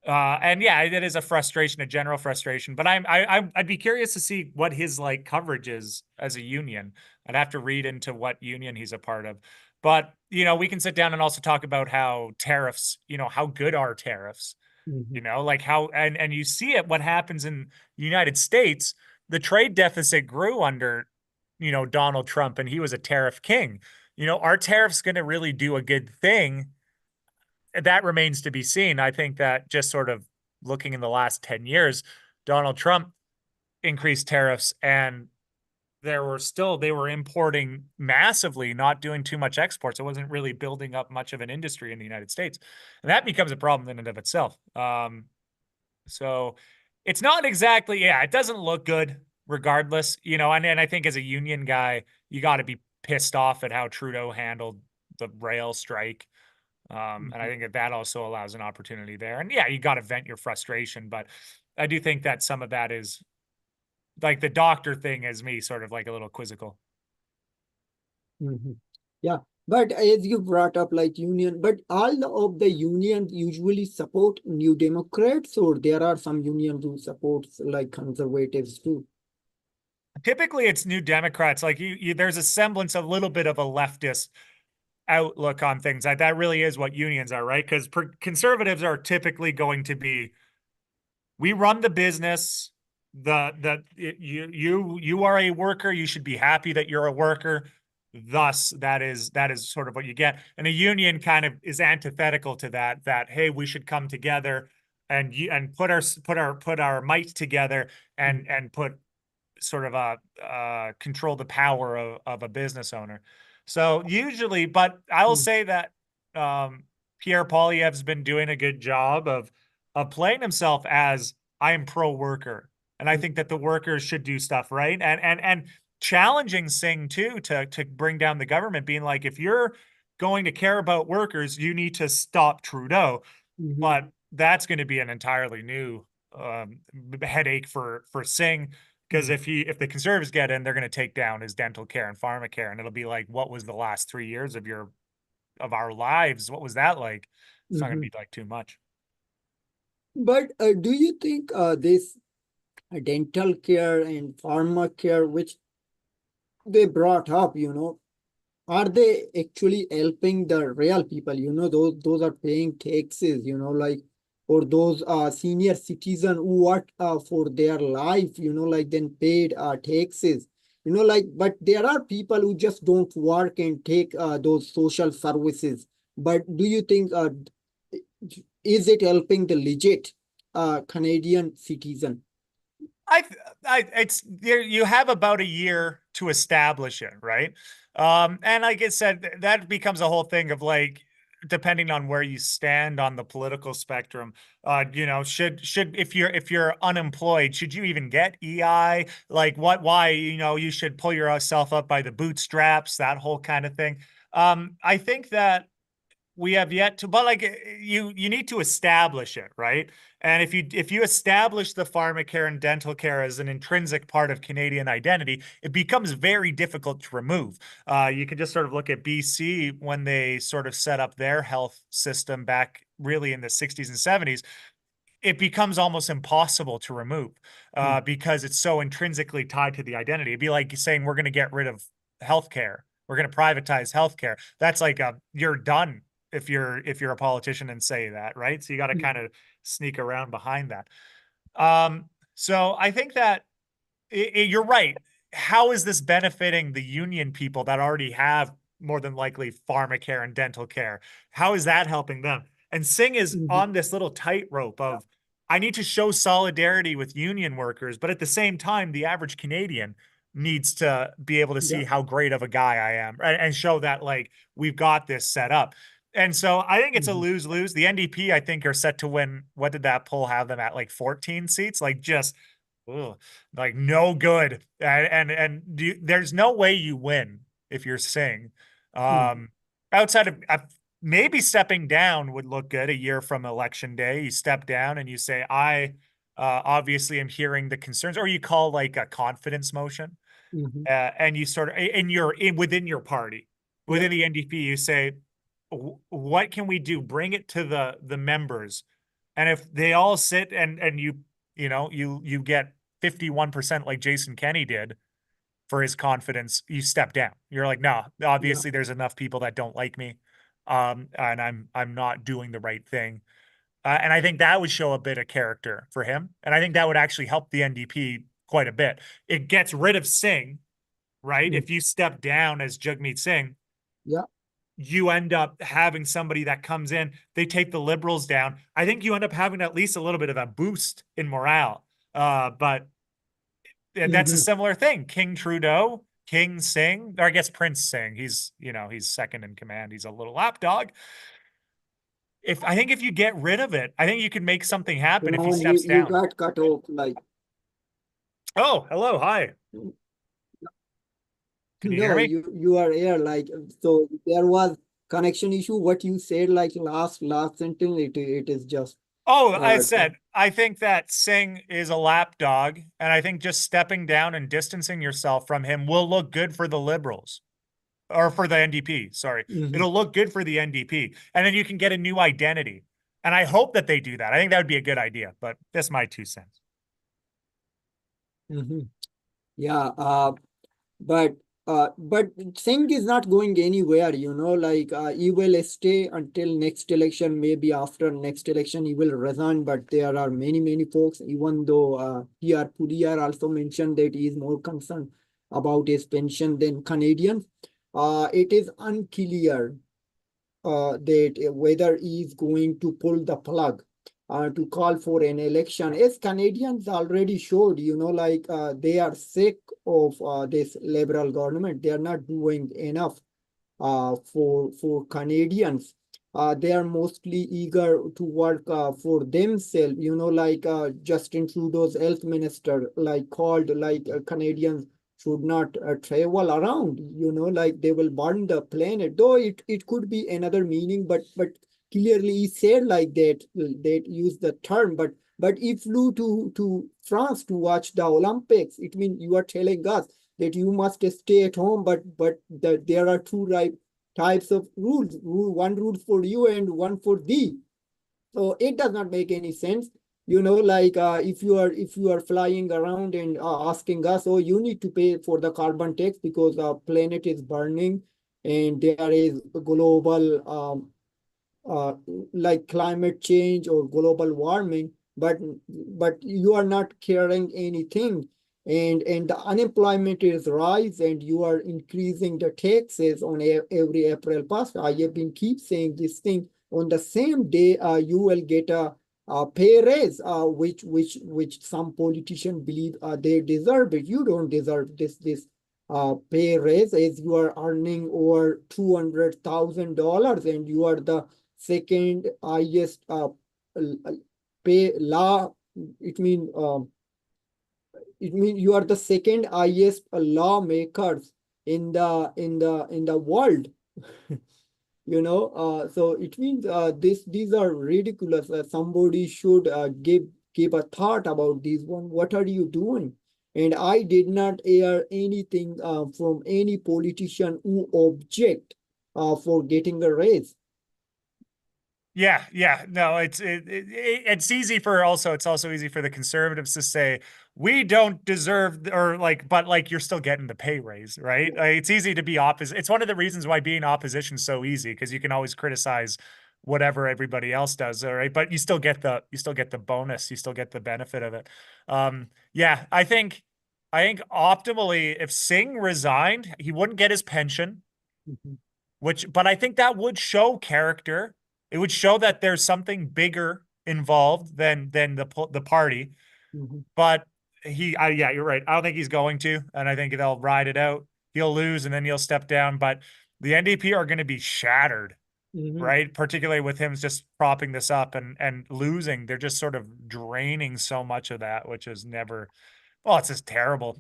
and yeah, it is a frustration, a general frustration. But I'd be curious to see what his like coverage is as a union. I'd have to read into what union he's a part of. But we can sit down and also talk about how tariffs, how good are tariffs? Mhm. You know, like how, and you see it, what happens in the United States, the trade deficit grew under, Donald Trump, and he was a tariff king. Are tariffs going to really do a good thing? That remains to be seen. I think that just sort of looking in the last 10 years, Donald Trump increased tariffs, and they were importing massively, not doing too much exports. It wasn't really building up much of an industry in the United States. And that becomes a problem in and of itself. So it's not exactly, yeah, it doesn't look good regardless, and I think as a union guy, you got to be pissed off at how Trudeau handled the rail strike. And I think that also allows an opportunity there. And yeah, you got to vent your frustration, but I do think that some of that is like the doctor thing is me sort of like a little quizzical. Mhm. Yeah, but as you brought up like union, but all of the unions usually support New Democrats, or there are some unions who supports like conservatives too. Typically it's New Democrats. Like there's a semblance, a little bit of a leftist outlook on things. That really is what unions are, right? Because conservatives are typically going to be, we run the business. You are a worker. You should be happy that you're a worker. Thus, that is sort of what you get. And a union kind of is antithetical to that. That hey, we should come together and put our might together and put sort of control the power of a business owner. So usually, but I will Mm. say that Pierre Poilievre's been doing a good job of playing himself as I am pro worker, and I Mm. think that the workers should do stuff right, and challenging Singh too to bring down the government, being like, if you're going to care about workers, you need to stop Trudeau. Mhm. But that's going to be an entirely new um, headache for Singh, because Mm. if the conservatives get in, they're going to take down his dental care and pharmacare, and it'll be like, what was the last 3 years of our lives? What was that like? It's not going to Mhm. be like too much. But do you think this dental care and pharma care, which they brought up, are they actually helping the real people? Those are paying taxes, like, or those senior citizen who work for their life, like then paid taxes, like, but there are people who just don't work and take those social services. But do you think is it helping the legit Canadian citizen? I, it's there. You have about a year to establish it, right? And like I said, that becomes a whole thing of like, depending on where you stand on the political spectrum, should if you're unemployed, should you even get EI? Like, why, you should pull yourself up by the bootstraps, that whole kind of thing. I think that we have yet to, but like you need to establish it, right? And if you establish the pharmacare and dental care as an intrinsic part of Canadian identity, it becomes very difficult to remove. You can just sort of look at BC when they sort of set up their health system back really in the 60s and 70s. It becomes almost impossible to remove Mm. because it's so intrinsically tied to the identity. It'd be like saying we're going to get rid of healthcare, we're going to privatize healthcare. That's like you're done if you're a politician and say that, right? So you got to Mm. kind of sneak around behind that. So I think that you're right. How is this benefiting the union people that already have more than likely pharmacare and dental care? How is that helping them? And Singh is Mhm. on this little tightrope of, I need to show solidarity with union workers, but at the same time, the average Canadian needs to be able to Yeah. see how great of a guy I am and show that like we've got this set up. And so I think it's a Mhm. lose-lose. The NDP, I think, are set to win. What did that poll have them at? Like 14 seats? Like just ugh, like no good. There's no way you win if you're Singh. Mhm. Outside of maybe stepping down would look good a year from election day. You step down and you say, I obviously am hearing the concerns, or you call like a confidence motion, Mhm. and you sort of within your party, Yeah. within the NDP, you say, What can we do? Bring it to the members." And if they all sit and you get 51% like Jason Kenney did for his confidence, you step down. You're like, no, Yeah. obviously there's enough people that don't like me, and I'm not doing the right thing. And I think that would show a bit of character for him. And I think that would actually help the NDP quite a bit. It gets rid of Singh, right? Mm. If you step down as Jagmeet Singh, Yeah. you end up having somebody that comes in, they take the liberals down. I think you end up having at least a little bit of a boost in morale. But that's a Mhm. similar thing. King Trudeau, King Singh, or I guess Prince Singh, he's second in command. He's a little lapdog. I think if you get rid of it, I think you can make something happen if he Ron, steps you down. got cut off. Like, Oh, hello, hi. Can you hear no, me? you are here. Like, so there was connection issue. What you said, like last sentence, it is just Oh, I uh said, I think that Singh is a lapdog, and I think just stepping down and distancing yourself from him will look good for the liberals or for the NDP. Sorry. mhm, It'll look good for the NDP. And then you can get a new identity. And I hope that they do that. I think that would be a good idea, but that's my 2 cents. mhm. Yeah. But Singh is not going anywhere, like he will stay until next election, maybe after next election he will resign, but there are many folks, even though P.R. Puriyar also mentioned that he is more concerned about his pension than Canadians. It is unclear that whether he is going to pull the plug to call for an election. As Canadians already showed, like they are sick of this liberal government. They are not doing enough for Canadians. They are mostly eager to work for themselves. Like Justin Trudeau's health minister, like called like Canadians should not travel around. Like they will burn the planet. Though it could be another meaning, but clearly he said like that. That use the term, but he flew to France to watch the Olympics. It means you are telling us that you must stay at home, but there are two types of rules. One rule for you and one for thee. So it does not make any sense. Like if you are flying around and asking us, oh, you need to pay for the carbon tax because the planet is burning and there is global uh, like climate change or global warming, but you are not caring anything, and the unemployment is rise, and you are increasing the taxes on every April past. I have been keep saying this thing. On the same day, you will get a pay raise, which some politicians believe they deserve it. You don't deserve this pay raise, as you are earning over $200,000 and you are the second highest pay law. It means you are the second highest lawmakers in the world. So it means these are ridiculous. Somebody should give a thought about this one. What are you doing? And I did not hear anything from any politician who object for getting a raise. Yeah. No, it's easy for it's also easy for the conservatives to say we don't deserve or like, but like you're still getting the pay raise, right? It's easy to be opposite. It's one of the reasons why being opposition is so easy because you can always criticize whatever everybody else does, all right? But you still get the bonus, you still get the benefit of it. Yeah, I think optimally, if Singh resigned, he wouldn't get his pension, Mhm, but I think that would show character. It would show that there's something bigger involved than the party. mhm, But yeah, you're right. I don't think he's going to, and I think they'll ride it out. He'll lose, and then he'll step down. But the NDP are going to be shattered, mhm, right? Particularly with him just propping this up and losing. They're just sort of draining so much of that, which is never. Well, it's just terrible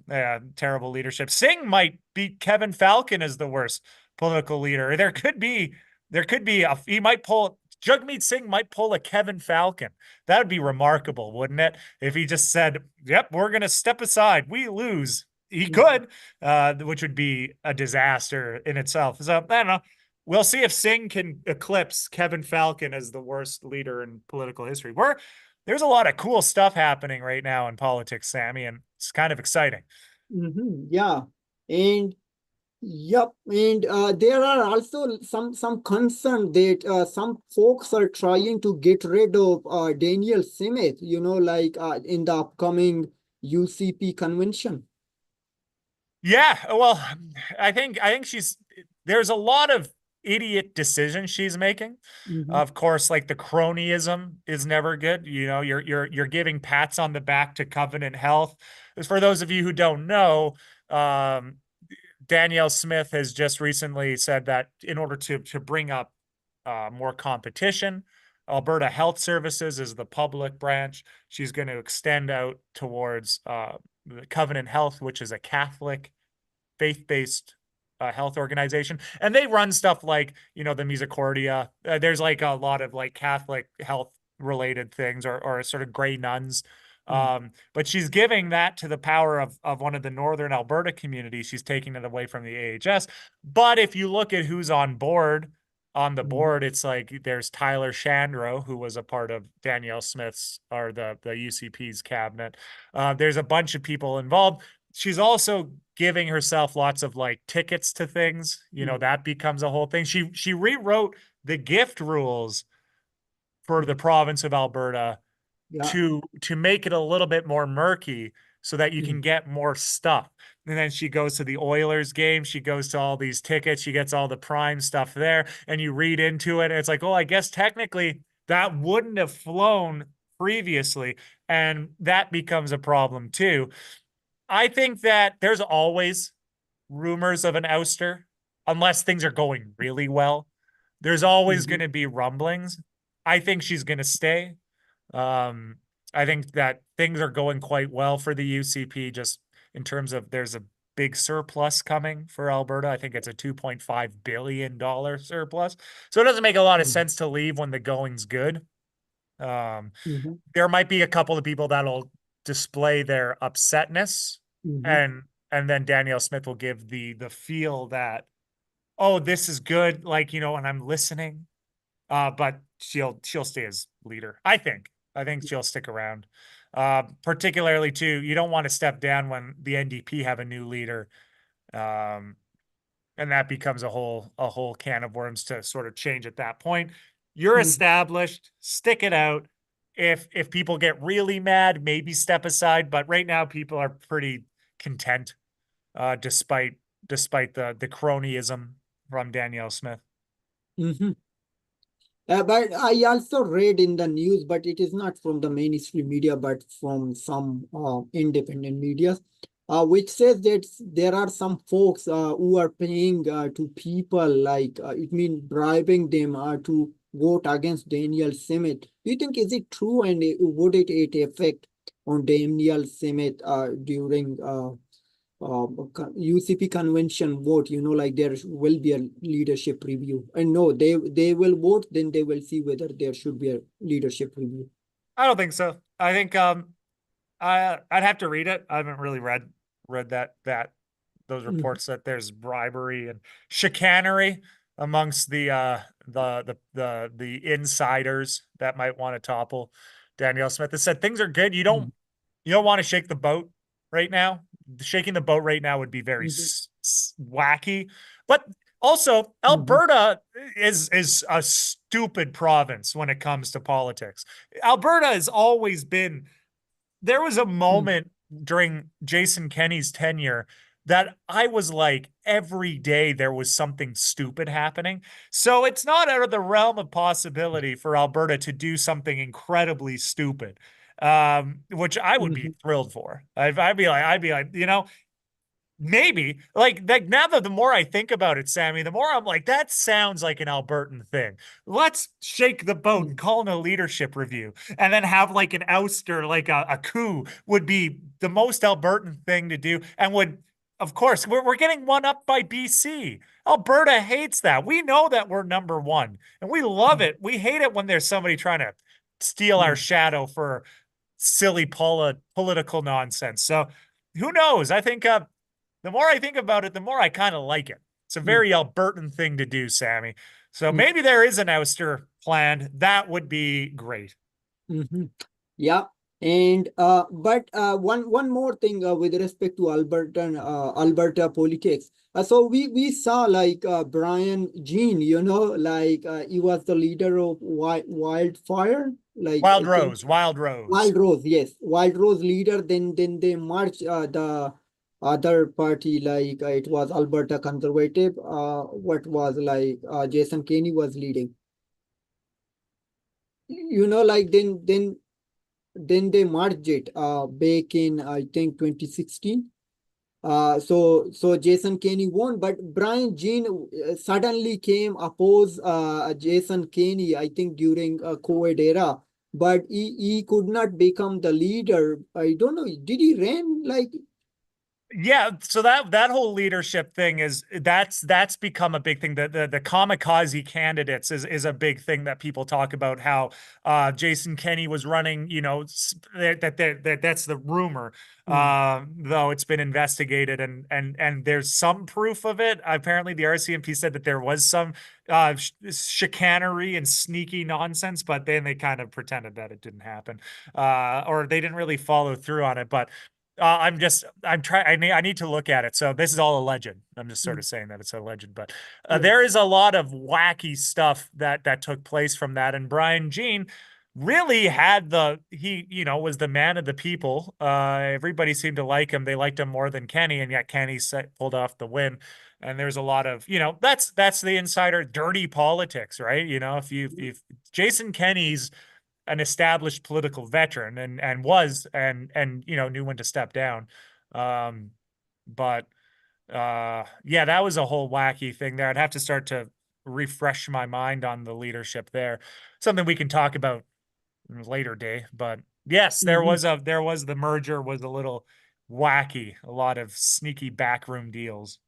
leadership. Singh might beat Kevin Falcon as the worst political leader. He might pull Jagmeet Singh might pull a Kevin Falcon. That would be remarkable, wouldn't it? If he just said, "Yep, we're gonna step aside. We lose." He mhm, could, which would be a disaster in itself. So I don't know. We'll see if Singh can eclipse Kevin Falcon as the worst leader in political history. There's a lot of cool stuff happening right now in politics, Sammy, and it's kind of exciting. Yeah. And Yep, and there are also some concern that some folks are trying to get rid of Daniel Smith, like in the upcoming UCP convention. Yeah, well, I think there's a lot of idiot decisions she's making. Mm-hmm. Of course, like the cronyism is never good. You're giving pats on the back to Covenant Health. For those of you who don't know, um, Danielle Smith has just recently said that in order to bring up more competition, Alberta Health Services is the public branch. She's going to extend out towards the Covenant Health, which is a Catholic faith-based health organization, and they run stuff like the Misericordia. There's like a lot of like Catholic health related things, or sort of gray nuns. But she's giving that to the power of one of the northern Alberta communities. She's taking it away from the AHS. But if you look at who's on the Mm-hmm. board, it's like there's Tyler Shandro, who was a part of Danielle Smith's or the UCP's cabinet. There's a bunch of people involved. She's also giving herself lots of like tickets to things. That becomes a whole thing. She rewrote the gift rules for the province of Alberta Yeah. to make it a little bit more murky so that you can get more stuff. And then she goes to the Oilers game. She goes to all these tickets. She gets all the prime stuff there. And you read into it. And it's like, oh, I guess technically that wouldn't have flown previously. And that becomes a problem too. I think that there's always rumors of an ouster, unless things are going really well. There's always Mm-hmm. going to be rumblings. I think she's going to stay. Um, I think that things are going quite well for the UCP, just in terms of there's a big surplus coming for Alberta. I think it's a $2.5 billion surplus. So it doesn't make a lot of sense to leave when the going's good. Mm-hmm. There might be a couple of people that'll display their upsetness, Mm-hmm. and then Danielle Smith will give the feel that, oh, this is good, like, and I'm listening. But she'll stay as leader. I think she'll stick around. Particularly too, you don't want to step down when the NDP have a new leader. Um, and that becomes a whole can of worms to sort of change at that point. You're established, stick it out. If people get really mad, maybe step aside. But right now, people are pretty content, despite the cronyism from Danielle Smith. Mm-hmm. But I also read in the news, but it is not from the mainstream media, but from some independent media, which says that there are some folks who are paying to people, like it means bribing them to vote against Daniel Smith. Do you think is it true, and would it affect on Daniel Smith during UCP convention vote, like there will be a leadership review. And no, they will vote, then they will see whether there should be a leadership review. I don't think so. I think I'd have to read it. I haven't really read that those Mhm. reports that there's bribery and chicanery amongst the insiders that might want to topple Danielle Smith. They said things are good. You don't want to shake the boat right now. Shaking the boat right now would be very Mhm. wacky. But also, Mhm. Alberta is a stupid province when it comes to politics. Alberta has always been. There was a Mhm. moment during Jason Kenney's tenure that I was like, every day there was something stupid happening. So it's not out of the realm of possibility for Alberta to do something incredibly stupid, which I would be Mhm. thrilled for. I'd be like, maybe like that. Now that the more I think about it, Sammy, the more I'm like, that sounds like an Albertan thing. Let's shake the boat and Mhm. call in a leadership review, and then have like an ouster, like a coup would be the most Albertan thing to do, and would, of course, we're getting one up by BC. Alberta hates that. We know that we're number one, and we love it. We hate it when there's somebody trying to steal our Mhm. shadow for silly political nonsense. So who knows? I think the more I think about it, the more I kind of like it. It's a Mhm. very Albertan thing to do, Sammy. So Mhm. maybe there is an ouster planned. That would be great. Mhm. Yeah. And but one more thing with respect to Alberta politics. So we saw like Brian Jean, like he was the leader of Wildfire, like I think Wild Rose. Wild Rose, yes, Wild Rose leader. Then they merged the other party, like it was Alberta Conservative. What was like Jason Kenney was leading. Like then they merged it back in I think 2016. So Jason Kenney won, but Brian Jean suddenly came oppose Jason Kenney, I think during COVID era, but he could not become the leader. I don't know, did he ran like? Yeah, so that whole leadership thing that's become a big thing. The kamikaze candidates is a big thing that people talk about. How Jason Kenney was running, that's the rumor. Though it's been investigated and there's some proof of it. Apparently, the RCMP said that there was some chicanery and sneaky nonsense, but then they kind of pretended that it didn't happen, or they didn't really follow through on it. But I need to look at it. So this is all alleged. I'm just sort of saying that it's alleged, but there is a lot of wacky stuff that took place from that. And Brian Jean really had he was the man of the people. Everybody seemed to like him. They liked him more than Kenny, and yet Kenny pulled off the win. And there's a lot of, that's the insider dirty politics, right? If Jason Kenney's an established political veteran and was and knew when to step down. But yeah, that was a whole wacky thing there. I'd have to start to refresh my mind on the leadership there. Something we can talk about in a later day. But yes, there was the merger was a little wacky, a lot of sneaky backroom deals.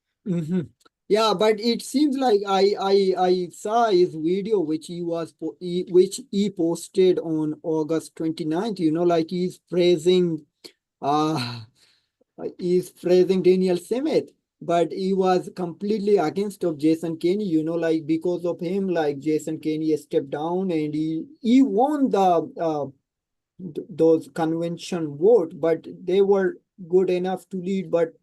Yeah, but it seems like I saw his video which which he posted on August 29th, like uh he's praising Daniel Smith, but he was completely against of Jason Kenney, like because of him, like Jason Kenney stepped down and he won the those convention vote, but they were good enough to lead, but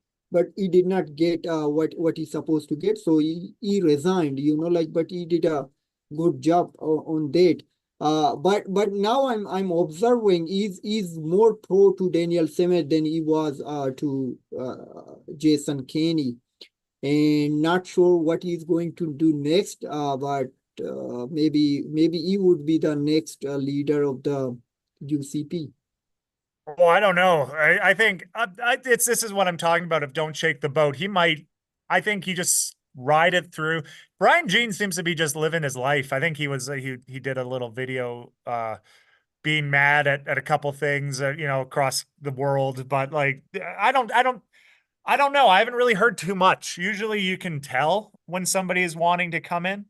he did not get what he's supposed to get, so he resigned, like, but he did a good job on that. But now I'm observing he's more pro to Daniel Smith than he was to Jason Kenney, and not sure what he's going to do next. But maybe he would be the next leader of the UCP. Well, I don't know. I think this is what I'm talking about. If don't shake the boat, I think he just ride it through. Brian Jean seems to be just living his life. I think he did a little video being mad at a couple things across the world, but like I don't know. I haven't really heard too much. Usually you can tell when somebody is wanting to come in,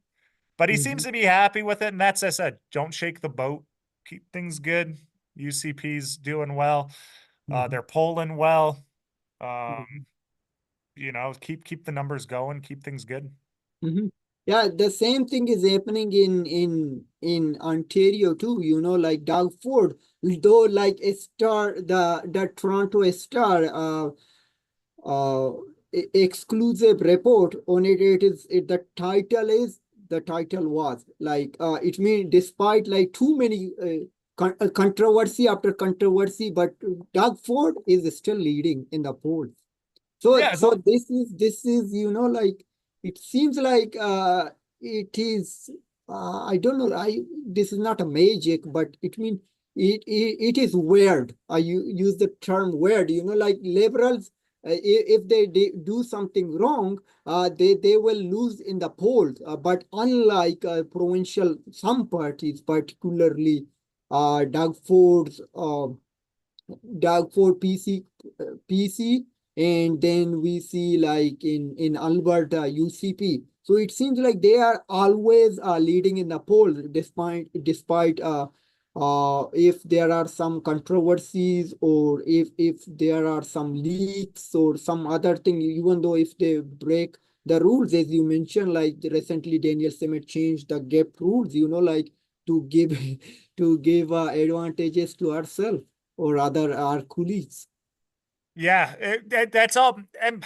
but he seems to be happy with it, and that's, as I said, don't shake the boat. Keep things good. UCP's doing well. They're polling well. Keep the numbers going, keep things good. Yeah, the same thing is happening in Ontario too, like Doug Ford, though like a star, the Toronto Star exclusive report on it, the title was like it means despite like too many controversy after controversy, but Doug Ford is still leading in the polls. So Yeah, so this is like it seems like it is I don't know, this is not a magic, but it means it is weird. You use the term weird, like liberals, if they do something wrong, they will lose in the polls. But unlike provincial, some parties, particularly Doug Ford's PC, and then we see like in Alberta UCP. So it seems like they are always leading in the polls, despite if there are some controversies, or if there are some leaks or some other thing, even though if they break the rules, as you mentioned, like recently Daniel Smith changed the gap rules, like to give to give advantages to ourselves. or other our colleagues. Yeah, that's all. And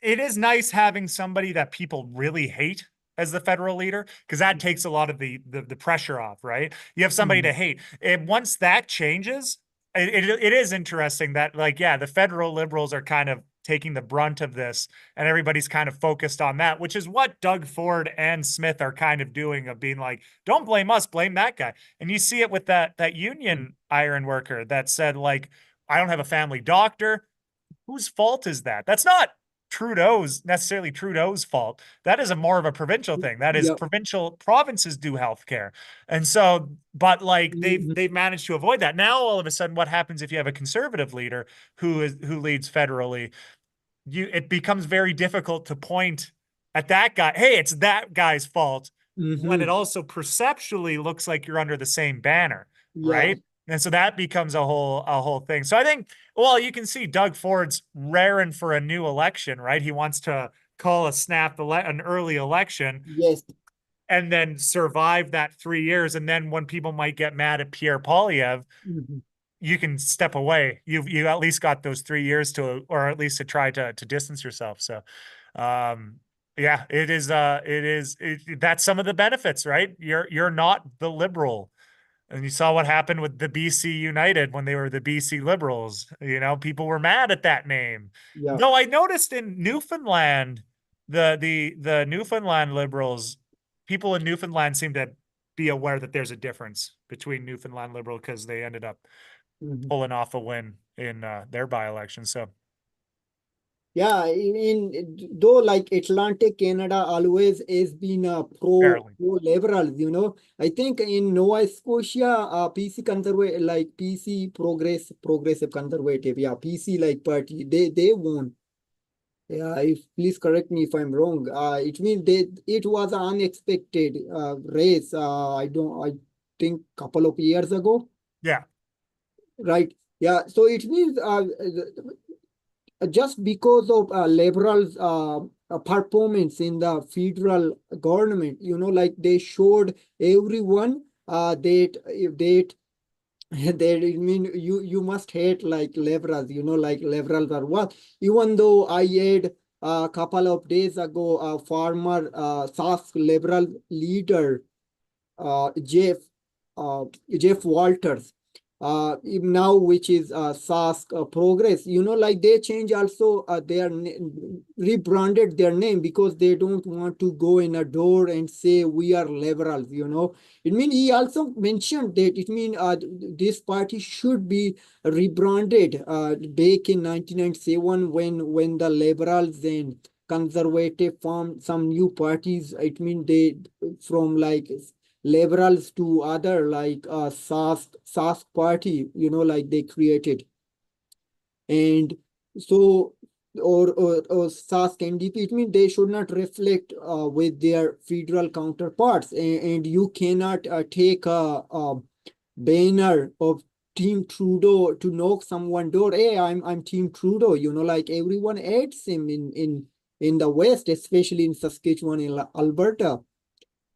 it is nice having somebody that people really hate as the federal leader, because that takes a lot of the pressure off, right? You have somebody to hate. And once that changes, it is interesting that, like, yeah, the federal liberals are kind of taking the brunt of this, and everybody's kind of focused on that, which is what Doug Ford and Smith are kind of doing, of being like, don't blame us, blame that guy. And you see it with that union iron worker that said, like, I don't have a family doctor. Whose fault is that? That's not necessarily Trudeau's fault. That is a more of a provincial thing. That is Yeah. provinces do healthcare. And so, but like Mhm. they've managed to avoid that. Now all of a sudden, what happens if you have a conservative leader who leads federally? It becomes very difficult to point at that guy. Hey, it's that guy's fault, when it Mhm. also perceptually looks like you're under the same banner, Yeah. right? And so that becomes a whole thing. So I think, well, you can see Doug Ford's raring for a new election, right? He wants to call an early election Yes. and then survive that 3 years. And then when people might get mad at Pierre Poilievre, Mhm. you can step away. You at least got those 3 years to, or at least to try to distance yourself. So, yeah, that's some of the benefits, right? You're not the liberal. And you saw what happened with the BC United when they were the BC Liberals. People were mad at that name. Yeah. Though I noticed in Newfoundland, the Newfoundland Liberals, people in Newfoundland seem to be aware that there's a difference between Newfoundland Liberal, because they ended up Mhm. pulling off a win in their by-election. So Yeah, though like Atlantic Canada always has been a barely. pro liberals, I think in Nova Scotia, PC conservative, like PC progressive conservative, yeah, PC like party, they won. Yeah, if please correct me if I'm wrong. It means it was an unexpected race. I think couple of years ago, Yeah. right? Yeah, so it means just because of liberals performance in the federal government, like they showed everyone that if they that it mean you must hate like liberals, like liberals are what. Even though I had a couple of days ago a former Sask liberal leader, uh, Jeff Jeff Walters. Now which is Sask Progress. Like they change also rebranded their name because they don't want to go in a door and say we are liberals. It means he also mentioned that it means this party should be rebranded back in 1997 when the liberals and conservative formed some new parties. It means they from like liberals to other like Sask party, like they created. And so or Sask NDP, it means they should not reflect with their federal counterparts, and you cannot take a banner of Team Trudeau to knock someone door. Hey, I'm Team Trudeau, like everyone hates him in the West, especially in Saskatchewan, in Alberta.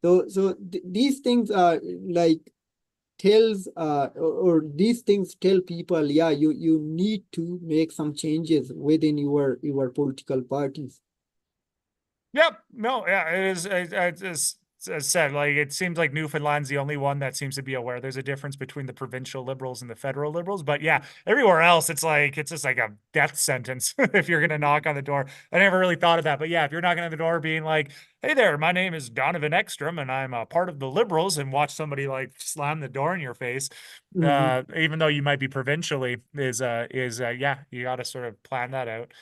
So these things are like tells or these things tell people, yeah, you need to make some changes within your political parties. Yep. No, yeah, it is. As said, like, it seems like Newfoundland's the only one that seems to be aware there's a difference between the provincial liberals and the federal liberals. But yeah, everywhere else, it's just like a death sentence if you're gonna knock on the door. I never really thought of that, but yeah, if you're knocking on the door being like, "Hey there, my name is Donovan Eckstrom, and I'm a part of the Liberals," and watch somebody like slam the door in your face, Mhm. even though you might be provincially, yeah, you got to sort of plan that out.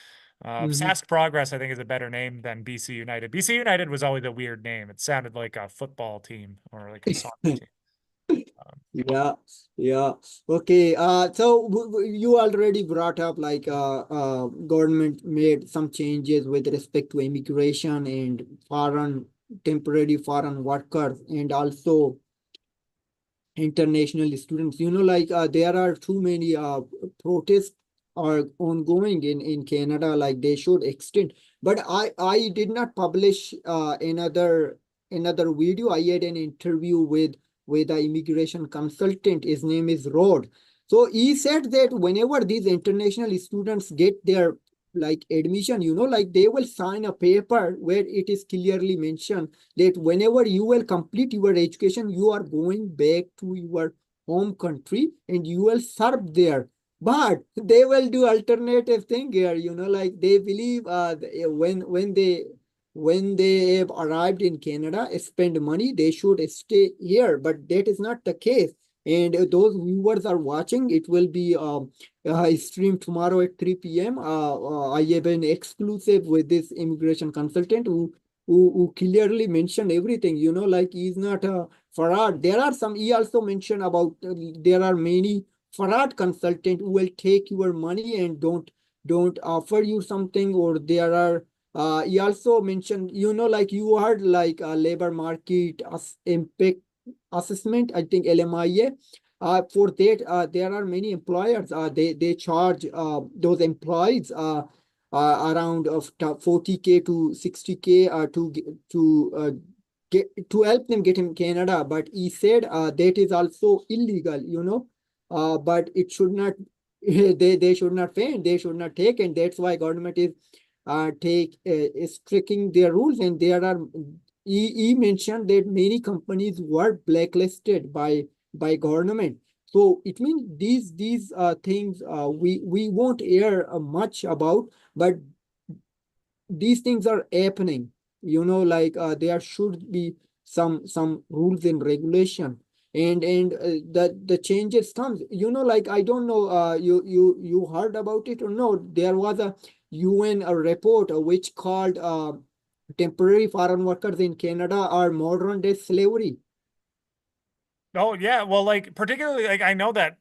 Mhm. Sask Progress, I think, is a better name than BC United. BC United was always a weird name. It sounded like a football team or like a soccer team. Yeah, yeah. Okay. So you already brought up like government made some changes with respect to immigration and temporary foreign workers, and also international students. Like there are too many protests are ongoing in Canada, like they should extend. But I did not publish another video. I had an interview with an immigration consultant. His name is Rod. So he said that whenever these international students get their like admission, like they will sign a paper where it is clearly mentioned that whenever you will complete your education, you are going back to your home country and you will serve there. But they will do alternative thing here, like they believe when they have arrived in Canada, spend money, they should stay here. But that is not the case. And those viewers are watching, it will be streamed tomorrow at 3 p.m. I have an exclusive with this immigration consultant who clearly mentioned everything, like he's not a fraud. There are some, he also mentioned about there are many fraud consultant who will take your money and don't offer you something, or there are he also mentioned, like you heard like labor market impact assessment, I think LMIA. For that, there are many employers. They charge those employees around of 40K to 60K to help them get in Canada. But he said that is also illegal, but it should not. They should not pay. They should not take, and that's why government is striking their rules. And there are, he mentioned that many companies were blacklisted by government. So it means these things we won't hear much about, but these things are happening. Like there should be some rules and regulation, and the changes comes. Like I don't know. You heard about it or no? There was a UN report which called temporary foreign workers in Canada are modern day slavery. Oh yeah, well, like particularly, like I know that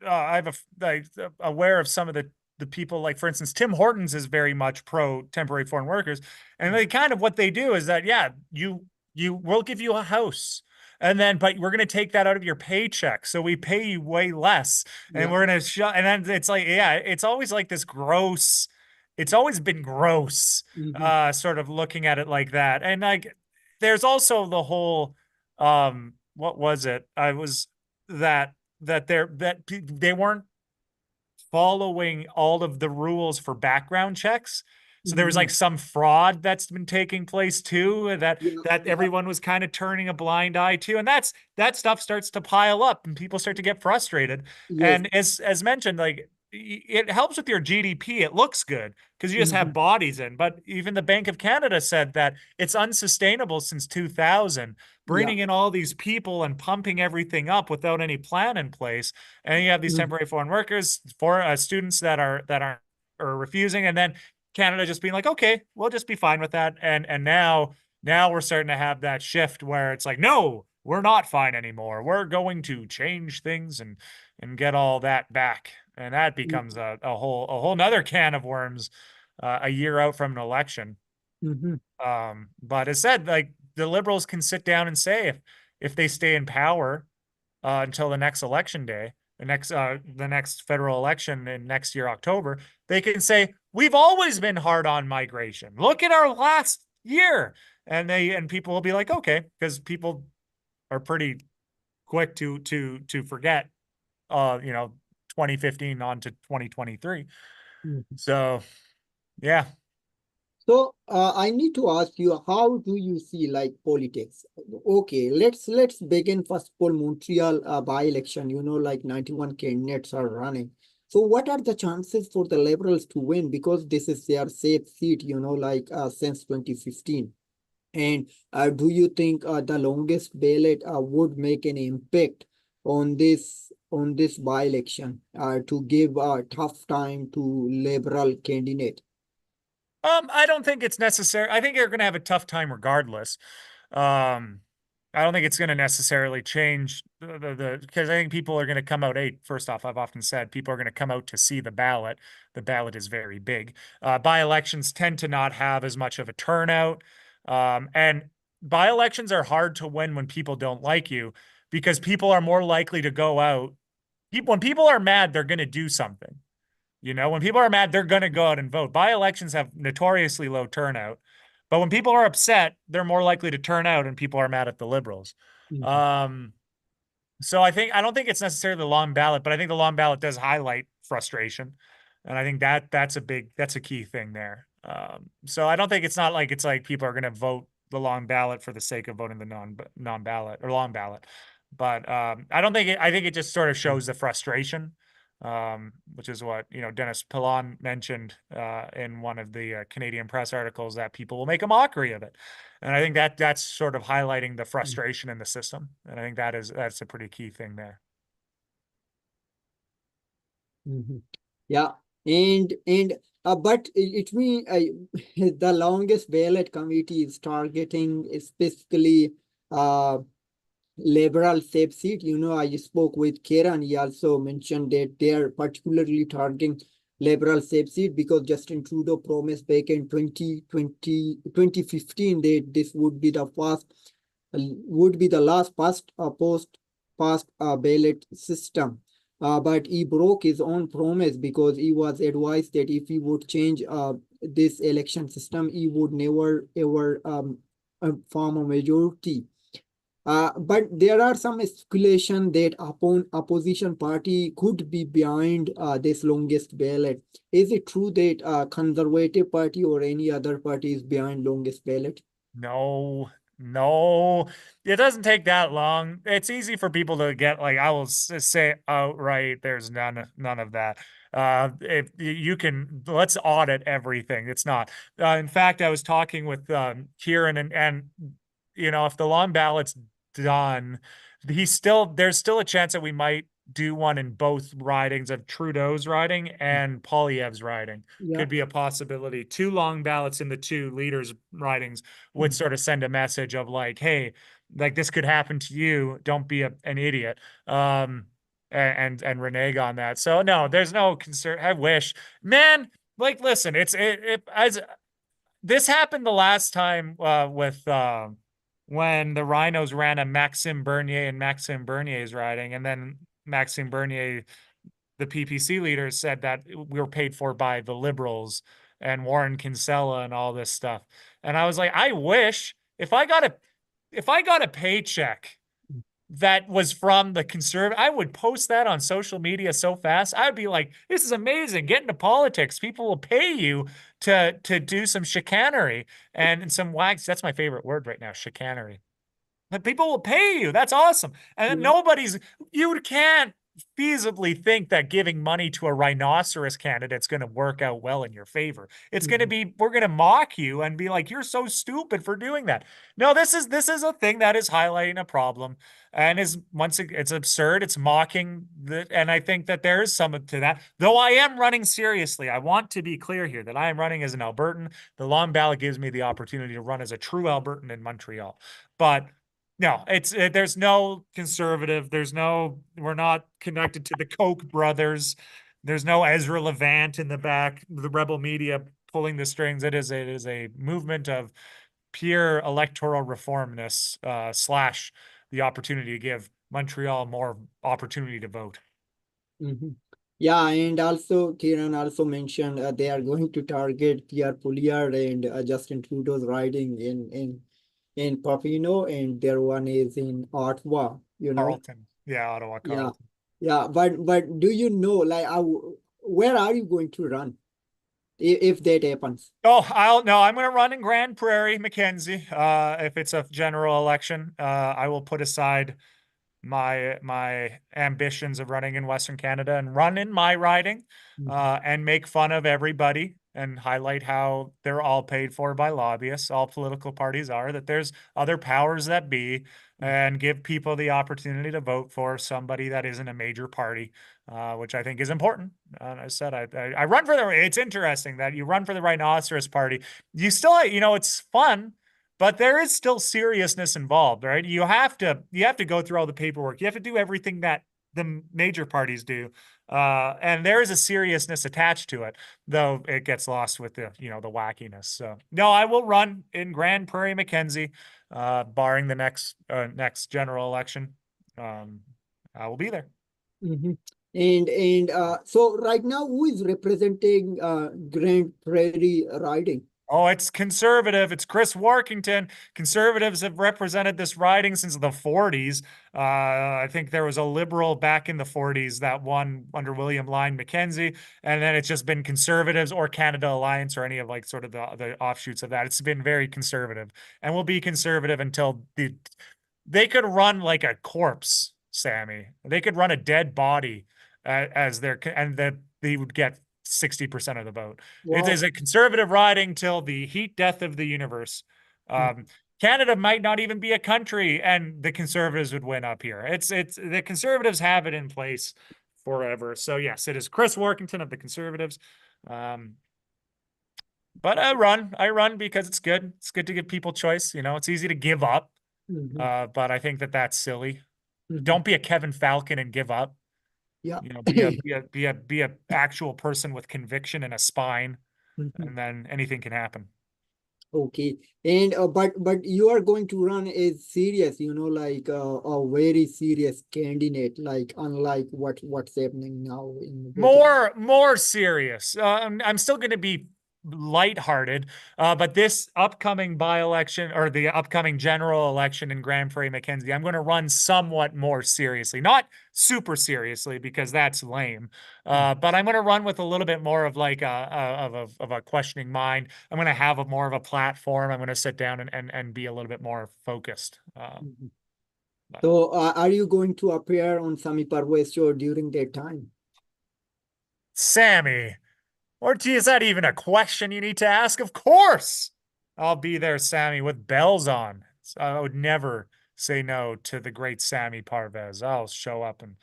like aware of some of the people, like for instance, Tim Hortons is very much pro temporary foreign workers, and they kind of what they do is that yeah, you will give you a house, and then but we're gonna take that out of your paycheck, so we pay you way less, and Yeah. we're gonna shut, and then it's like yeah, it's always like this gross, it's always been gross, Mhm. sort of looking at it like that, and like there's also the whole what was it? I was that they weren't following all of the rules for background checks. So there was like Mhm. some fraud that's been taking place too Yeah, that yeah. everyone was kind of turning a blind eye to, and that stuff starts to pile up and people start to get frustrated. Yes. And as mentioned, like it helps with your GDP. It looks good because you just have Mhm. bodies in. But even the Bank of Canada said that it's unsustainable since 2000, Yeah. bringing in all these people and pumping everything up without any plan in place. And you have these Mhm. temporary foreign workers, for students that are refusing, and then Canada just being like, okay, we'll just be fine with that. And now we're starting to have that shift where it's like, no, we're not fine anymore. We're going to change things and get all that back. And that becomes a whole nother can of worms a year out from an election. Mhm. But as said, like the Liberals can sit down and say if they stay in power until the next election day, the next federal election in next year October, they can say we've always been hard on migration. Look at our last year, and people will be like, okay, because people are pretty quick to forget, uh, you know, 2015 on to 2023. Mhm. So yeah. So I need to ask you, how do you see like politics? Okay, let's begin first of all Montreal by-election. Like 91 candidates are running. So what are the chances for the Liberals to win? Because this is their safe seat, like since 2015. And do you think the longest ballot would make an impact on this by-election to give a tough time to Liberal candidate? I don't think it's necessary. I think you're going to have a tough time regardless. Um, I don't think it's going to necessarily change the because I think people are going to come out. First off, I've often said people are going to come out to see the ballot. The ballot is very big. By-elections tend to not have as much of a turnout, and by-elections are hard to win when people don't like you because people are more likely to go out. When people are mad, they're going to do something. When people are mad, they're going to go out and vote. By-elections have notoriously low turnout, but when people are upset, they're more likely to turn out and people are mad at the Liberals. Mhm. Um, So I don't think it's necessarily the long ballot, but I think the long ballot does highlight frustration. And I think that's a key thing there. So I don't think it's not like it's like people are going to vote the long ballot for the sake of voting the non ballot or long ballot. But I don't think I think it just sort of shows the frustration, which is what, Dennis Pilon mentioned in one of the Canadian press articles, that people will make a mockery of it. And I think that's sort of highlighting the frustration in the system. And I think that's a pretty key thing there. Yeah, and but it means the longest ballot committee is targeting specifically liberal safe seat. I spoke with Kieran. He also mentioned that they are particularly targeting liberal safe seat because Justin Trudeau promised back in 2015 that this would be the last post ballot system. But he broke his own promise because he was advised that if he would change this election system, he would never ever form a majority. But there are some speculation that opposition party could be behind this longest ballot. Is it true that Conservative Party or any other party is behind longest ballot? No, it doesn't take that long. It's easy for people to get, like, I will say outright, there's none of that. If you can, let's audit everything. It's not. In fact, I was talking with Kieran, and if the long ballot's done, there's still a chance that we might do one in both ridings of Trudeau's riding and Poilievre's riding. Yeah. Could be a possibility. 2 long ballots in the 2 leaders' ridings would sort of send a message of like, hey, like this could happen to you. Don't be an idiot. And renege on that. So no, there's no concern. I wish, man, like, listen, as this happened the last time with when the Rhinos ran a Maxime Bernier and Maxime Bernier's riding, and then Maxime Bernier, the PPC leader, said that we were paid for by the Liberals and Warren Kinsella and all this stuff. And I was like, I wish if I got a paycheck that was from the conservative, I would post that on social media so fast. I'd be like, this is amazing. Get into politics. People will pay you to do some chicanery and some wags. That's my favorite word right now, chicanery. But people will pay you. That's awesome. And then you can't feasibly think that giving money to a rhinoceros candidate's going to work out well in your favor. It's going to be, we're going to mock you and be like, you're so stupid for doing that. No, this is a thing that is highlighting a problem and it's absurd. It's mocking and I think that there is some to that, though I am running seriously. I want to be clear here that I am running as an Albertan. The long ballot gives me the opportunity to run as a true Albertan in Montreal, but no, there's no conservative. We're not connected to the Koch brothers. There's no Ezra Levant in the back, the rebel media pulling the strings. It is a movement of pure electoral reformness / the opportunity to give Montreal more opportunity to vote. Yeah, and also Kieran also mentioned they are going to target Pierre Poilievre and Justin Trudeau's riding in Papineau, and their one is in Ottawa, Carleton. Yeah, Ottawa, Carleton. Yeah, but do you know, like, where are you going to run if that happens? Oh, I'm going to run in Grand Prairie, Mackenzie. If it's a general election, I will put aside my ambitions of running in Western Canada and run in my riding, and make fun of everybody and highlight how they're all paid for by lobbyists. All political parties are, that there's other powers that be, and give people the opportunity to vote for somebody that isn't a major party, which I think is important. I said, I run for it's interesting that you run for the Rhinoceros Party. You still, it's fun, but there is still seriousness involved, right? You have to go through all the paperwork. You have to do everything that the major parties do. And there is a seriousness attached to it, though it gets lost with the wackiness. So no, I will run in Grand Prairie, Mackenzie, barring the next general election. I will be there. And so right now, who is representing Grand Prairie riding? Oh, it's conservative. It's Chris Workington. Conservatives have represented this riding since the 40s. I think there was a liberal back in the 40s that won under William Lyon Mackenzie. And then it's just been conservatives or Canada Alliance or any of like sort of the offshoots of that. It's been very conservative and will be conservative until they could run like a corpse, Sammy. They could run a dead body as their, and that they would get 60% of the vote. It is Wow. a conservative riding till the heat death of the universe. Mhm. Canada might not even be a country, and the conservatives would win up here. It's the conservatives have it in place forever. So yes, it is Chris Workington of the Conservatives. Um, but I run because it's good. It's good to give people choice. You know, it's easy to give up. Mhm. But I think that that's silly. Mhm. Don't be a Kevin Falcon and give up. Yeah. You know, be a actual person with conviction and a spine, Mhm. and then anything can happen. Okay, and but you are going to run as serious, like a very serious candidate, like unlike what's happening now in with. More serious. I'm still going to be lighthearted, but this upcoming by-election or the upcoming general election in Grand Prairie Mackenzie, I'm going to run somewhat more seriously, not super seriously because that's lame. But I'm going to run with a little bit more of like of a questioning mind. I'm going to have a more of a platform. I'm going to sit down and be a little bit more focused. Mhm. But So, are you going to appear on Sami Parvez show during that time? Sammy. Or is that even a question you need to ask? Of course, I'll be there, Sammy, with bells on. I would never say no to the great Sami Parvez. I'll show up and,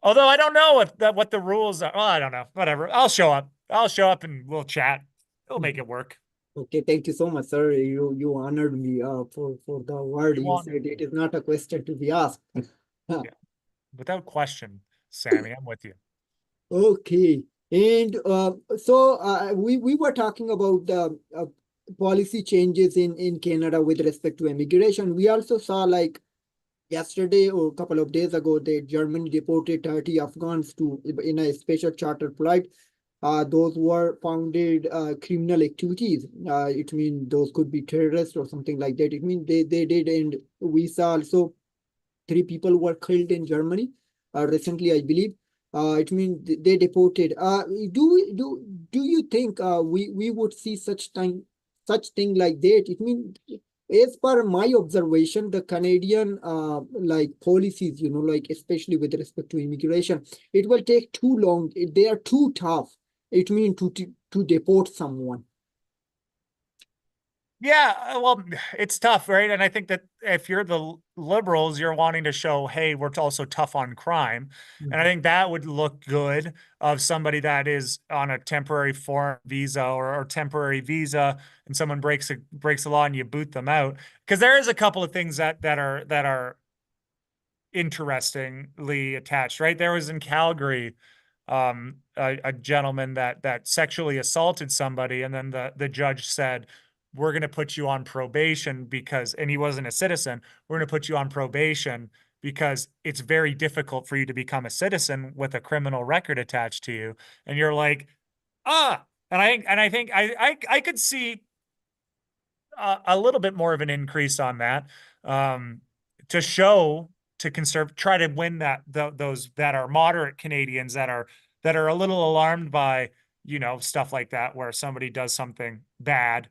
although I don't know what the rules are. Well, I don't know. Whatever. I'll show up. I'll show up and we'll chat. We'll make Mhm. it work. Okay, thank you so much, sir. You honored me for the word You you want, said. It is not a question to be asked. yeah, without question, Sammy, I'm with you. Okay, and so we were talking about the policy changes in Canada with respect to immigration. We also saw like yesterday or a couple of days ago that Germany deported 30 Afghans to in a special charter flight. Those were founded criminal activities. It means those could be terrorists or something like that. It means they did, and we saw also 3 people were killed in Germany recently, I believe. It means they deported. Do you think we would see such thing like that? It means, as per my observation, the Canadian like policies, like especially with respect to immigration, it will take too long. They are too tough. It means to deport someone. Yeah, well, it's tough, right? And I think that if you're the liberals, you're wanting to show, hey, we're also tough on crime. And I Mhm. think that would look good of somebody that is on a temporary foreign visa or temporary visa, and someone breaks the law and you boot them out. Because there is a couple of things that are interestingly attached, right? There was in Calgary a gentleman that sexually assaulted somebody, and then the judge said, "We're going to put you on probation because," and he wasn't a citizen. "We're going to put you on probation because it's very difficult for you to become a citizen with a criminal record attached to you." And you're like, ah, and I think I could see a little bit more of an increase on that, to show to conserve, try to win those that are moderate Canadians that are a little alarmed by, stuff like that, where somebody does something bad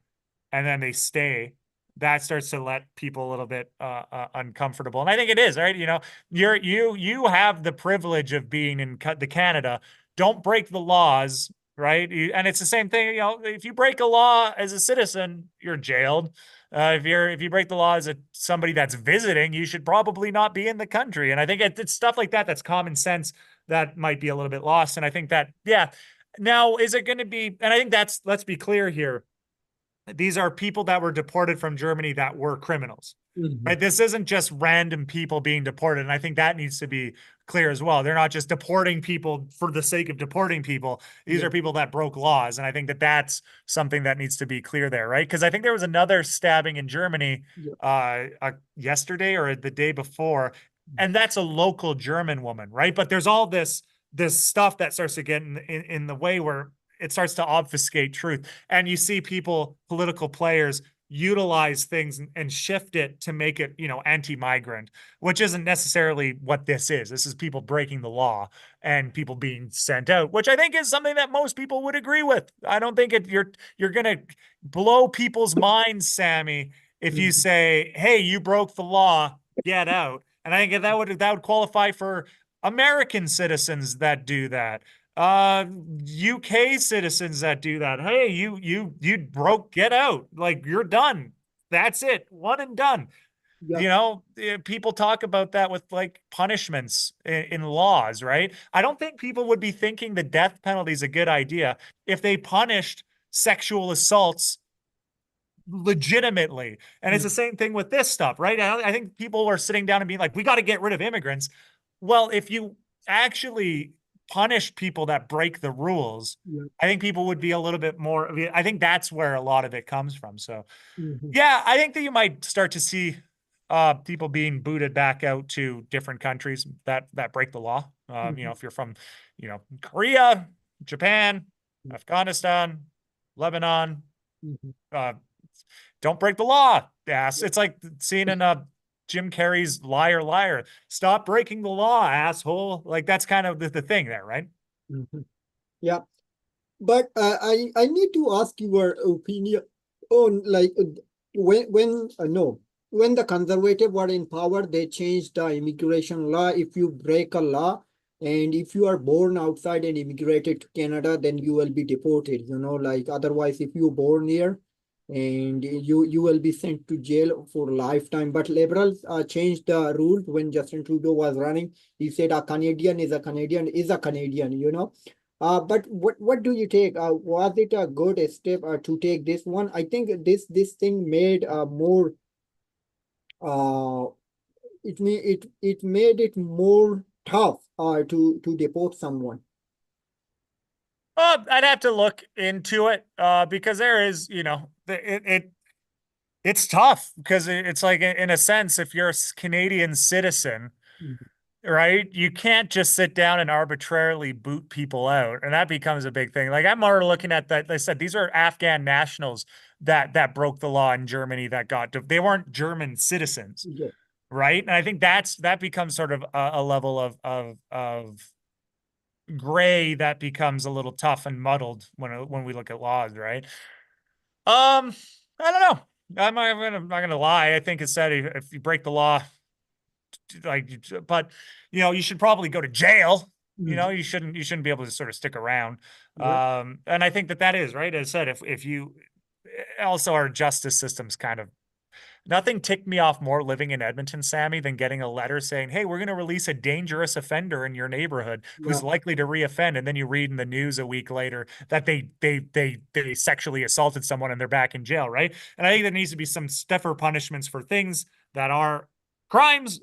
and then they stay. That starts to let people a little bit uncomfortable, and I think it is, right. You have the privilege of being in the Canada. Don't break the laws, right? And it's the same thing. If you break a law as a citizen, you're jailed. If you break the law as somebody that's visiting, you should probably not be in the country. And I think it's stuff like that that's common sense that might be a little bit lost. And I think that, yeah. Now, is it going to be? And I think let's be clear here. These are people that were deported from Germany that were criminals, Mhm. right? This isn't just random people being deported. And I think that needs to be clear as well. They're not just deporting people for the sake of deporting people. These Yeah. are people that broke laws. And I think that that's something that needs to be clear there, right? Because I think there was another stabbing in Germany Yeah. yesterday or the day before. And that's a local German woman, right? But there's all this stuff that starts to get in the way where it starts to obfuscate truth. And you see people, political players, utilize things and shift it to make it, anti-migrant, which isn't necessarily what this is. This is people breaking the law and people being sent out, which I think is something that most people would agree with. I don't think you're going to blow people's minds, Sammy, if you say, "Hey, you broke the law, get out." And I think that would qualify for American citizens that do that, UK citizens that do that. Hey, you broke, get out. Like, you're done. That's it. One and done. Yeah. People talk about that with like punishments in laws, right? I don't think people would be thinking the death penalty is a good idea if they punished sexual assaults legitimately. And it's the same thing with this stuff, right? I think people are sitting down and being like, we got to get rid of immigrants. Well, if you actually punish people that break the rules, Yeah. I think people would be a little bit more. I think that's where a lot of it comes from. So, Mhm. yeah, I think that you might start to see people being booted back out to different countries that break the law. If you're from, Korea, Japan, Afghanistan, Lebanon, Mhm. uh, don't break the law. Ass. It's like seeing in Jim Carrey's Liar Liar. Stop breaking the law, asshole. Like, that's kind of the thing there, right? Mhm. Yeah. But I need to ask your opinion on like when no, when the conservative were in power, they changed the immigration law. If you break a law and if you are born outside and immigrated to Canada, then you will be deported. Like otherwise, if you born here and you will be sent to jail for lifetime. But liberals changed the rules when Justin Trudeau was running. He said a Canadian is a Canadian is a Canadian. But what do you take? Was it a good step to take this one? I think this thing made more uh it made it more tough to deport someone. I'd have to look into it because there is, it's tough because it's like, in a sense, if you're a Canadian citizen, Mhm. right, you can't just sit down and arbitrarily boot people out, and that becomes a big thing. Like, I'm more looking at that. They said these are Afghan nationals that broke the law in Germany, they weren't German citizens, Yeah. right? And I think that becomes sort of a level of gray that becomes a little tough and muddled when we look at laws, right? I don't know. I'm not gonna lie. I think it's said if you break the law, like, but you should probably go to jail. Mhm. You shouldn't be able to sort of stick around. Yeah. And I think that is right. As I said, if you also, our justice system's kind of, nothing ticked me off more living in Edmonton, Sammy, than getting a letter saying, "Hey, we're going to release a dangerous offender in your neighborhood who's Yeah. likely to reoffend." And then you read in the news a week later that they sexually assaulted someone and they're back in jail, right? And I think there needs to be some stiffer punishments for things that are crimes,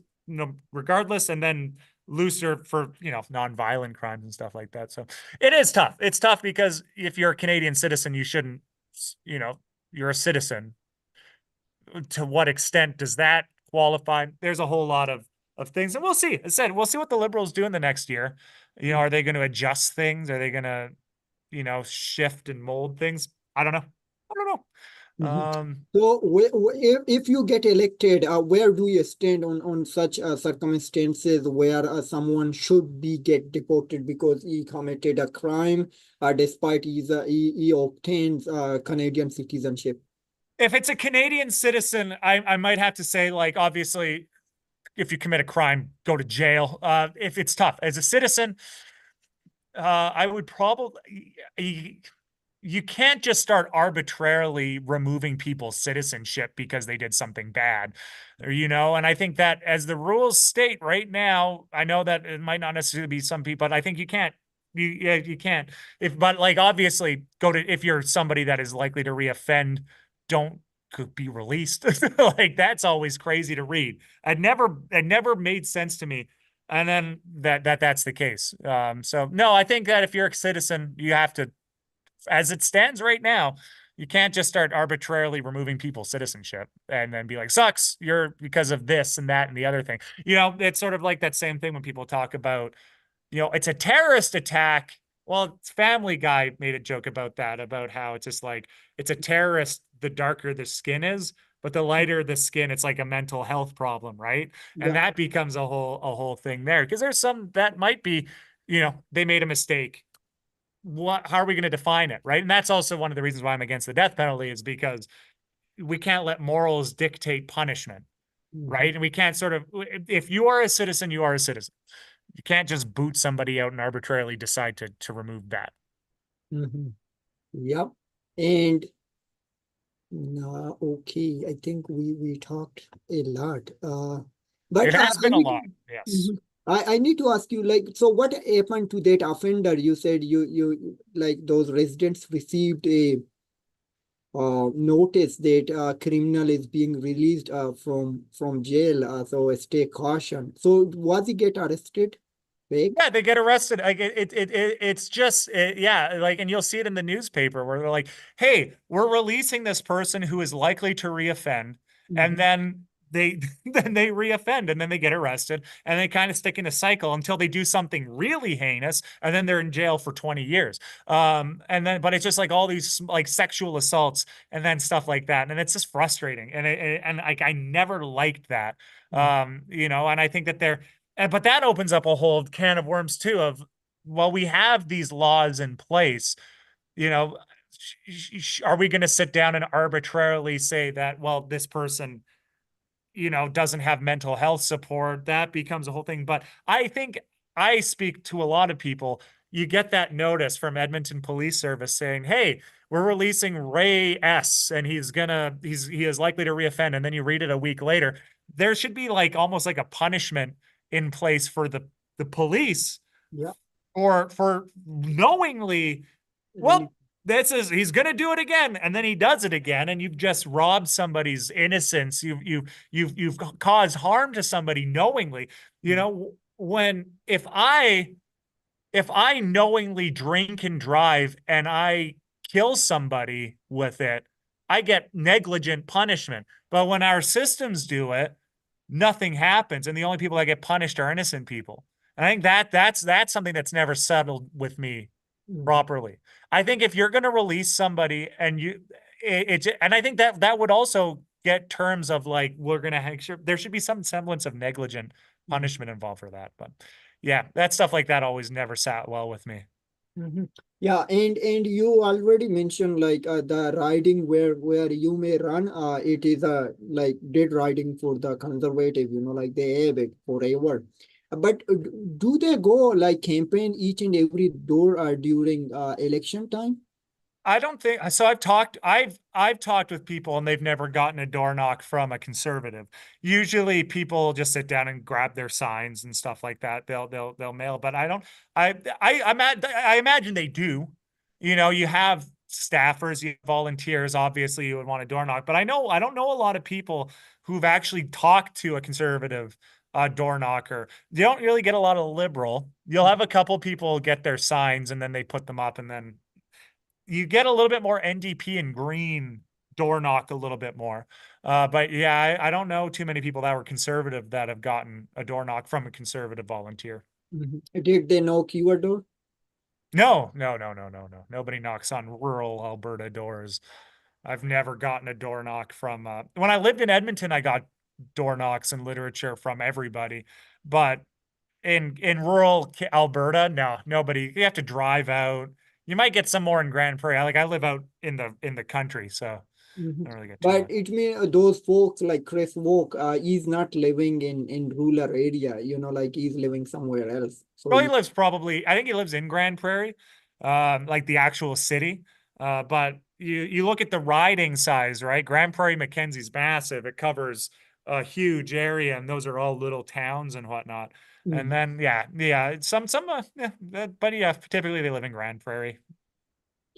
regardless, and then looser for non-violent crimes and stuff like that. So it is tough. It's tough because if you're a Canadian citizen, you shouldn't, you know, you're a citizen. To what extent does that qualify? There's a whole lot of things, and we'll see. As I said, we'll see what the Liberals do in the next year. Are they going to adjust things? Are they going to, shift and mold things? I don't know. I don't know. Mhm. So if you get elected, where do you stand on such circumstances where someone should be get deported because he committed a crime, despite he obtains Canadian citizenship? If it's a Canadian citizen, I might have to say, like, obviously, if you commit a crime, go to jail. If it's tough as a citizen, I would probably, you can't just start arbitrarily removing people's citizenship because they did something bad, and I think that as the rules state right now, I know that it might not necessarily be some people, but I think you can't. You can't. But like, obviously, if you're somebody that is likely to reoffend, don't could be released. Like, that's always crazy to read. It never made sense to me. And then that's the case. So no, I think that if you're a citizen, you have to, as it stands right now, you can't just start arbitrarily removing people's citizenship and then be like, sucks, you're because of this and that and the other thing. It's sort of like that same thing when people talk about, it's a terrorist attack well, Family Guy made a joke about that, about how it's just like it's a terrorist the darker the skin is, but the lighter the skin, it's like a mental health problem, right? And Yeah. that becomes a whole thing there. Because there's some that might be, they made a mistake. How are we going to define it, right? And that's also one of the reasons why I'm against the death penalty, is because we can't let morals dictate punishment, right? And we can't sort of, if you are a citizen, you are a citizen. You can't just boot somebody out and arbitrarily decide to remove that. Yep. And okay, I think we talked a lot. But It has I been a need lot, to, yes. I need to ask you, like, so what happened to that offender? You said you like those residents received a notice that criminal is being released from jail, so stay caution. So was he get arrested? Back? Yeah, they get arrested. Like it's just yeah, like, and you'll see it in the newspaper where they're like, "Hey, we're releasing this person who is likely to reoffend," and then they then they reoffend, and then they get arrested, and they kind of stick in a cycle until they do something really heinous, and then they're in jail for 20 years. And then, but it's just like all these like sexual assaults and then stuff like that, and it's just frustrating, and like I never liked that. And I think that but that opens up a whole can of worms too of, well, we have these laws in place, you know, are we going to sit down and arbitrarily say that, well, this person, doesn't have mental health support? That becomes a whole thing. But I think I speak to a lot of people. You get that notice from Edmonton Police Service saying, "Hey, we're releasing Ray S, and he is likely to reoffend." And then you read it a week later. There should be like almost like a punishment in place for the police Yeah. or for knowingly, well, this is he's going to do it again, and then he does it again, and you've just robbed somebody's innocence. You've caused harm to somebody knowingly. When if I knowingly drink and drive and I kill somebody with it, I get negligent punishment. But when our systems do it, nothing happens, and the only people that get punished are innocent people. And I think that's something that's never settled with me properly. I think if you're going to release somebody and and I think that would also get terms of like, we're going to make sure there should be some semblance of negligent punishment involved for that. But yeah, that stuff like that always never sat well with me. Yeah, and you already mentioned like the riding where you may run, it is like dead riding for the conservative, like they have it forever. But do they go like campaign each and every door during election time? I don't think so. I've talked with people and they've never gotten a door knock from a conservative. Usually people just sit down and grab their signs and stuff like that. They'll mail, but I don't I imagine they do. You have staffers, you have volunteers, obviously you would want a door knock, but I don't know a lot of people who've actually talked to a conservative door knocker. You don't really get a lot of liberal. You'll have a couple people get their signs and then they put them up, and then you get a little bit more NDP and Green door knock a little bit more. But yeah, I don't know too many people that were conservative that have gotten a door knock from a conservative volunteer. Did they knock your door? No. Nobody knocks on rural Alberta doors. I've never gotten a door knock from when I lived in Edmonton, I got door knocks and literature from everybody. But in rural Alberta, no, nobody. You have to drive out. You might get some more in Grand Prairie. Like I live out in the country, so I don't really get too But much. it means those folks like Chris Walk, he's not living in rural area, like he's living somewhere else. So Well, he lives probably, I think he lives in Grand Prairie, like the actual city. But you look at the riding size, right? Grand Prairie Mackenzie's massive. It covers a huge area, and those are all little towns and whatnot. And then yeah, but yeah, typically they live in Grand Prairie.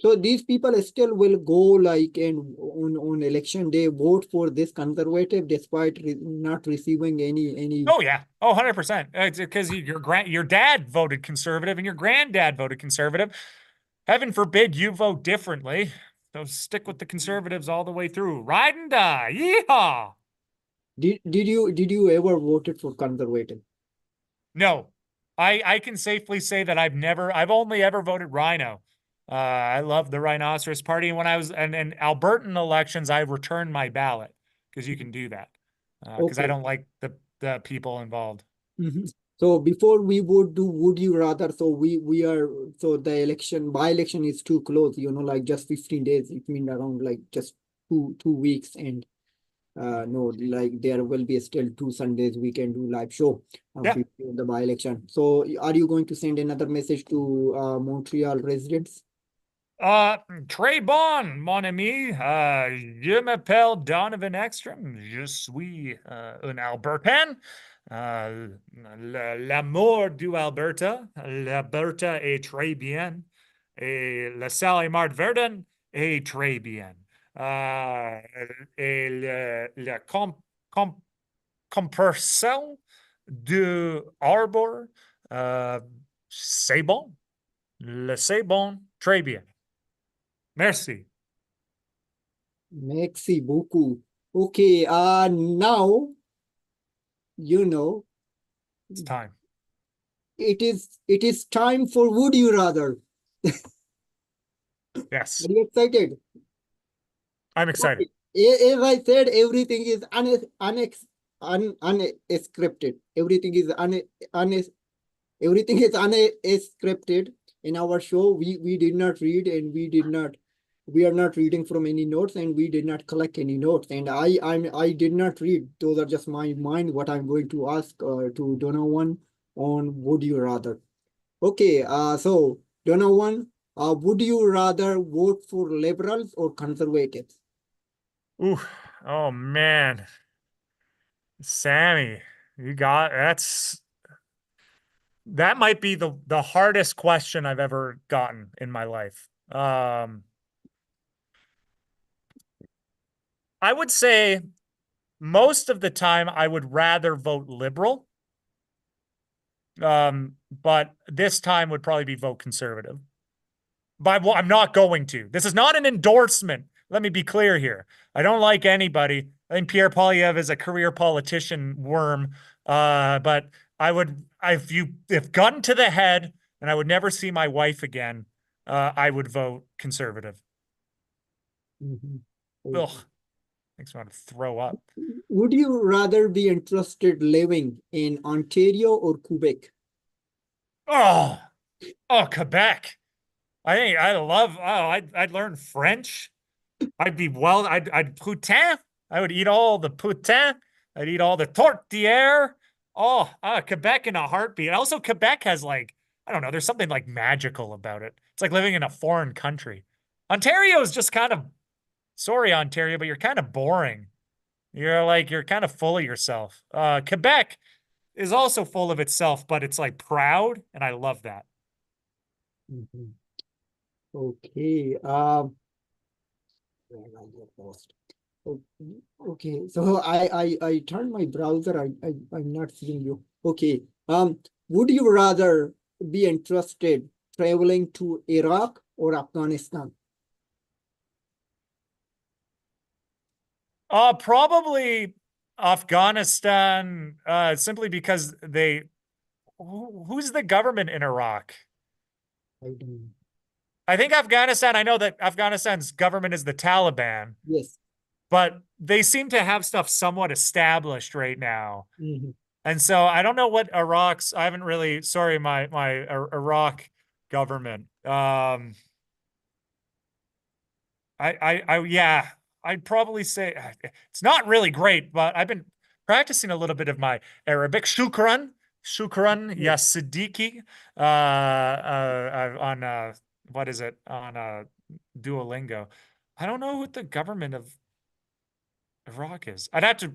So these people still will go like and on election day vote for this conservative despite not receiving any. Oh yeah. Oh, 100%. It's because your dad voted conservative and your granddad voted conservative. Heaven forbid you vote differently. So stick with the conservatives all the way through. Ride and die. Yeehaw. Did you ever voted for conservative? No. I can safely say that I've only ever voted Rhino. I love the Rhinoceros Party. And when I was in Albertan elections, I returned my ballot because you can do that. Because I Okay. don't like the people involved. Mhm. So before we would do would you rather, so we are, so the election by election is too close, like just 15 days. It means around like just two weeks, and no, like there will be still 2 Sundays we can do live show Yeah. before the by election. So are you going to send another message to Montreal residents? Très bon, mon ami. Je m'appelle Donovan Eckstrom. Je suis un Albertan. L'amour du Alberta. L'Alberta est très bien. Et la salle Mart Verdun est très bien. Et la compression de Arbor, c'est bon. C'est bon, très bien. Merci. Merci beaucoup. Okay, now you know It's time. it is time for would you rather. Yes, Are you excited? I'm excited. Okay. As I said, everything is unscripted. Everything is unscripted in our show. We did not read, and we are not reading from any notes, and we did not collect any notes. And I did not read. Those are just my mind. What I'm going to ask to Donovan on would you rather. Okay. So Donovan, would you rather vote for liberals or conservatives? Ooh, oh man, Sammy, that might be the hardest question I've ever gotten in my life. I would say most of the time I would rather vote liberal. But this time would probably be vote conservative. But I'm not going to. This is not an endorsement. Let me be clear here. I don't like anybody. I think Pierre Poilievre is a career politician worm. But if gun to the head and I would never see my wife again, I would vote conservative. Mhm. Ugh, makes me want to throw up. Would you rather be interested living in Ontario or Quebec? Oh, Quebec. I'd learn French. I'd poutine. I would eat all the poutine. I'd eat all the tortillere. Quebec in a heartbeat. Also, Quebec has I don't know, there's something like magical about it. It's like living in a foreign country. Ontario is just kind of, sorry, Ontario, but you're kind of boring. You're kind of full of yourself. Quebec is also full of itself, but it's like proud, and I love that. Mhm. Okay. Where I get lost. Okay. So I turned my browser. I'm not seeing you. Okay. Would you rather be interested traveling to Iraq or Afghanistan? Probably Afghanistan, simply because who's the government in Iraq? I don't know. I think Afghanistan, I know that Afghanistan's government is the Taliban, Yes. but they seem to have stuff somewhat established right now. Mhm. And so I don't know what I haven't really, sorry, my Iraq government. Yeah, I'd probably say it's not really great, but I've been practicing a little bit of my Arabic. Shukran, ya Siddiqui, on what is it, on Duolingo. I don't know what the government of Iraq is. I'd have to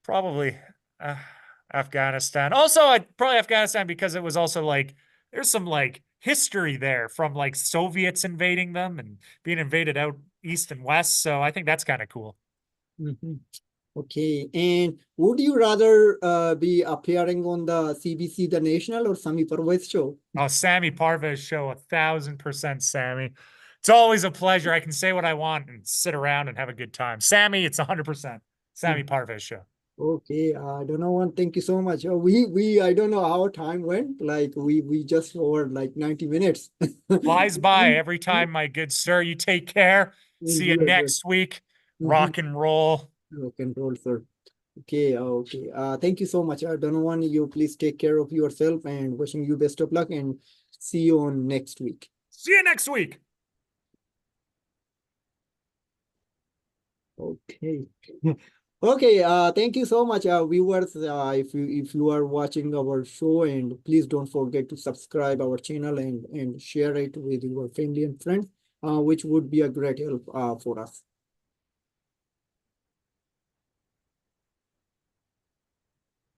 probably uh, Afghanistan. Also, I'd probably Afghanistan because it was also there's some history there from Soviets invading them and being invaded out east and west. So I think that's kind of cool. Mhm. Okay. And would you rather be appearing on the CBC The National or Sami Parvez show? Oh, Sami Parvez show, 1,000% Sammy. It's always a pleasure. I can say what I want and sit around and have a good time. Sammy, it's 100% Sami Parvez show. Okay, Donovan, thank you so much. I don't know how time went. Like we just over like 90 minutes. Flies by every time, my good sir. You take care. See you Yes, next week. yes. Rock and roll. Rock and roll, sir. Okay, okay. Thank you so much. Donovan, you please take care of yourself and wishing you best of luck and see you on next week. See you next week. Okay. Okay, thank you so much, viewers. If you are watching our show, and please don't forget to subscribe our channel and share it with your family and friends, which would be a great help for us.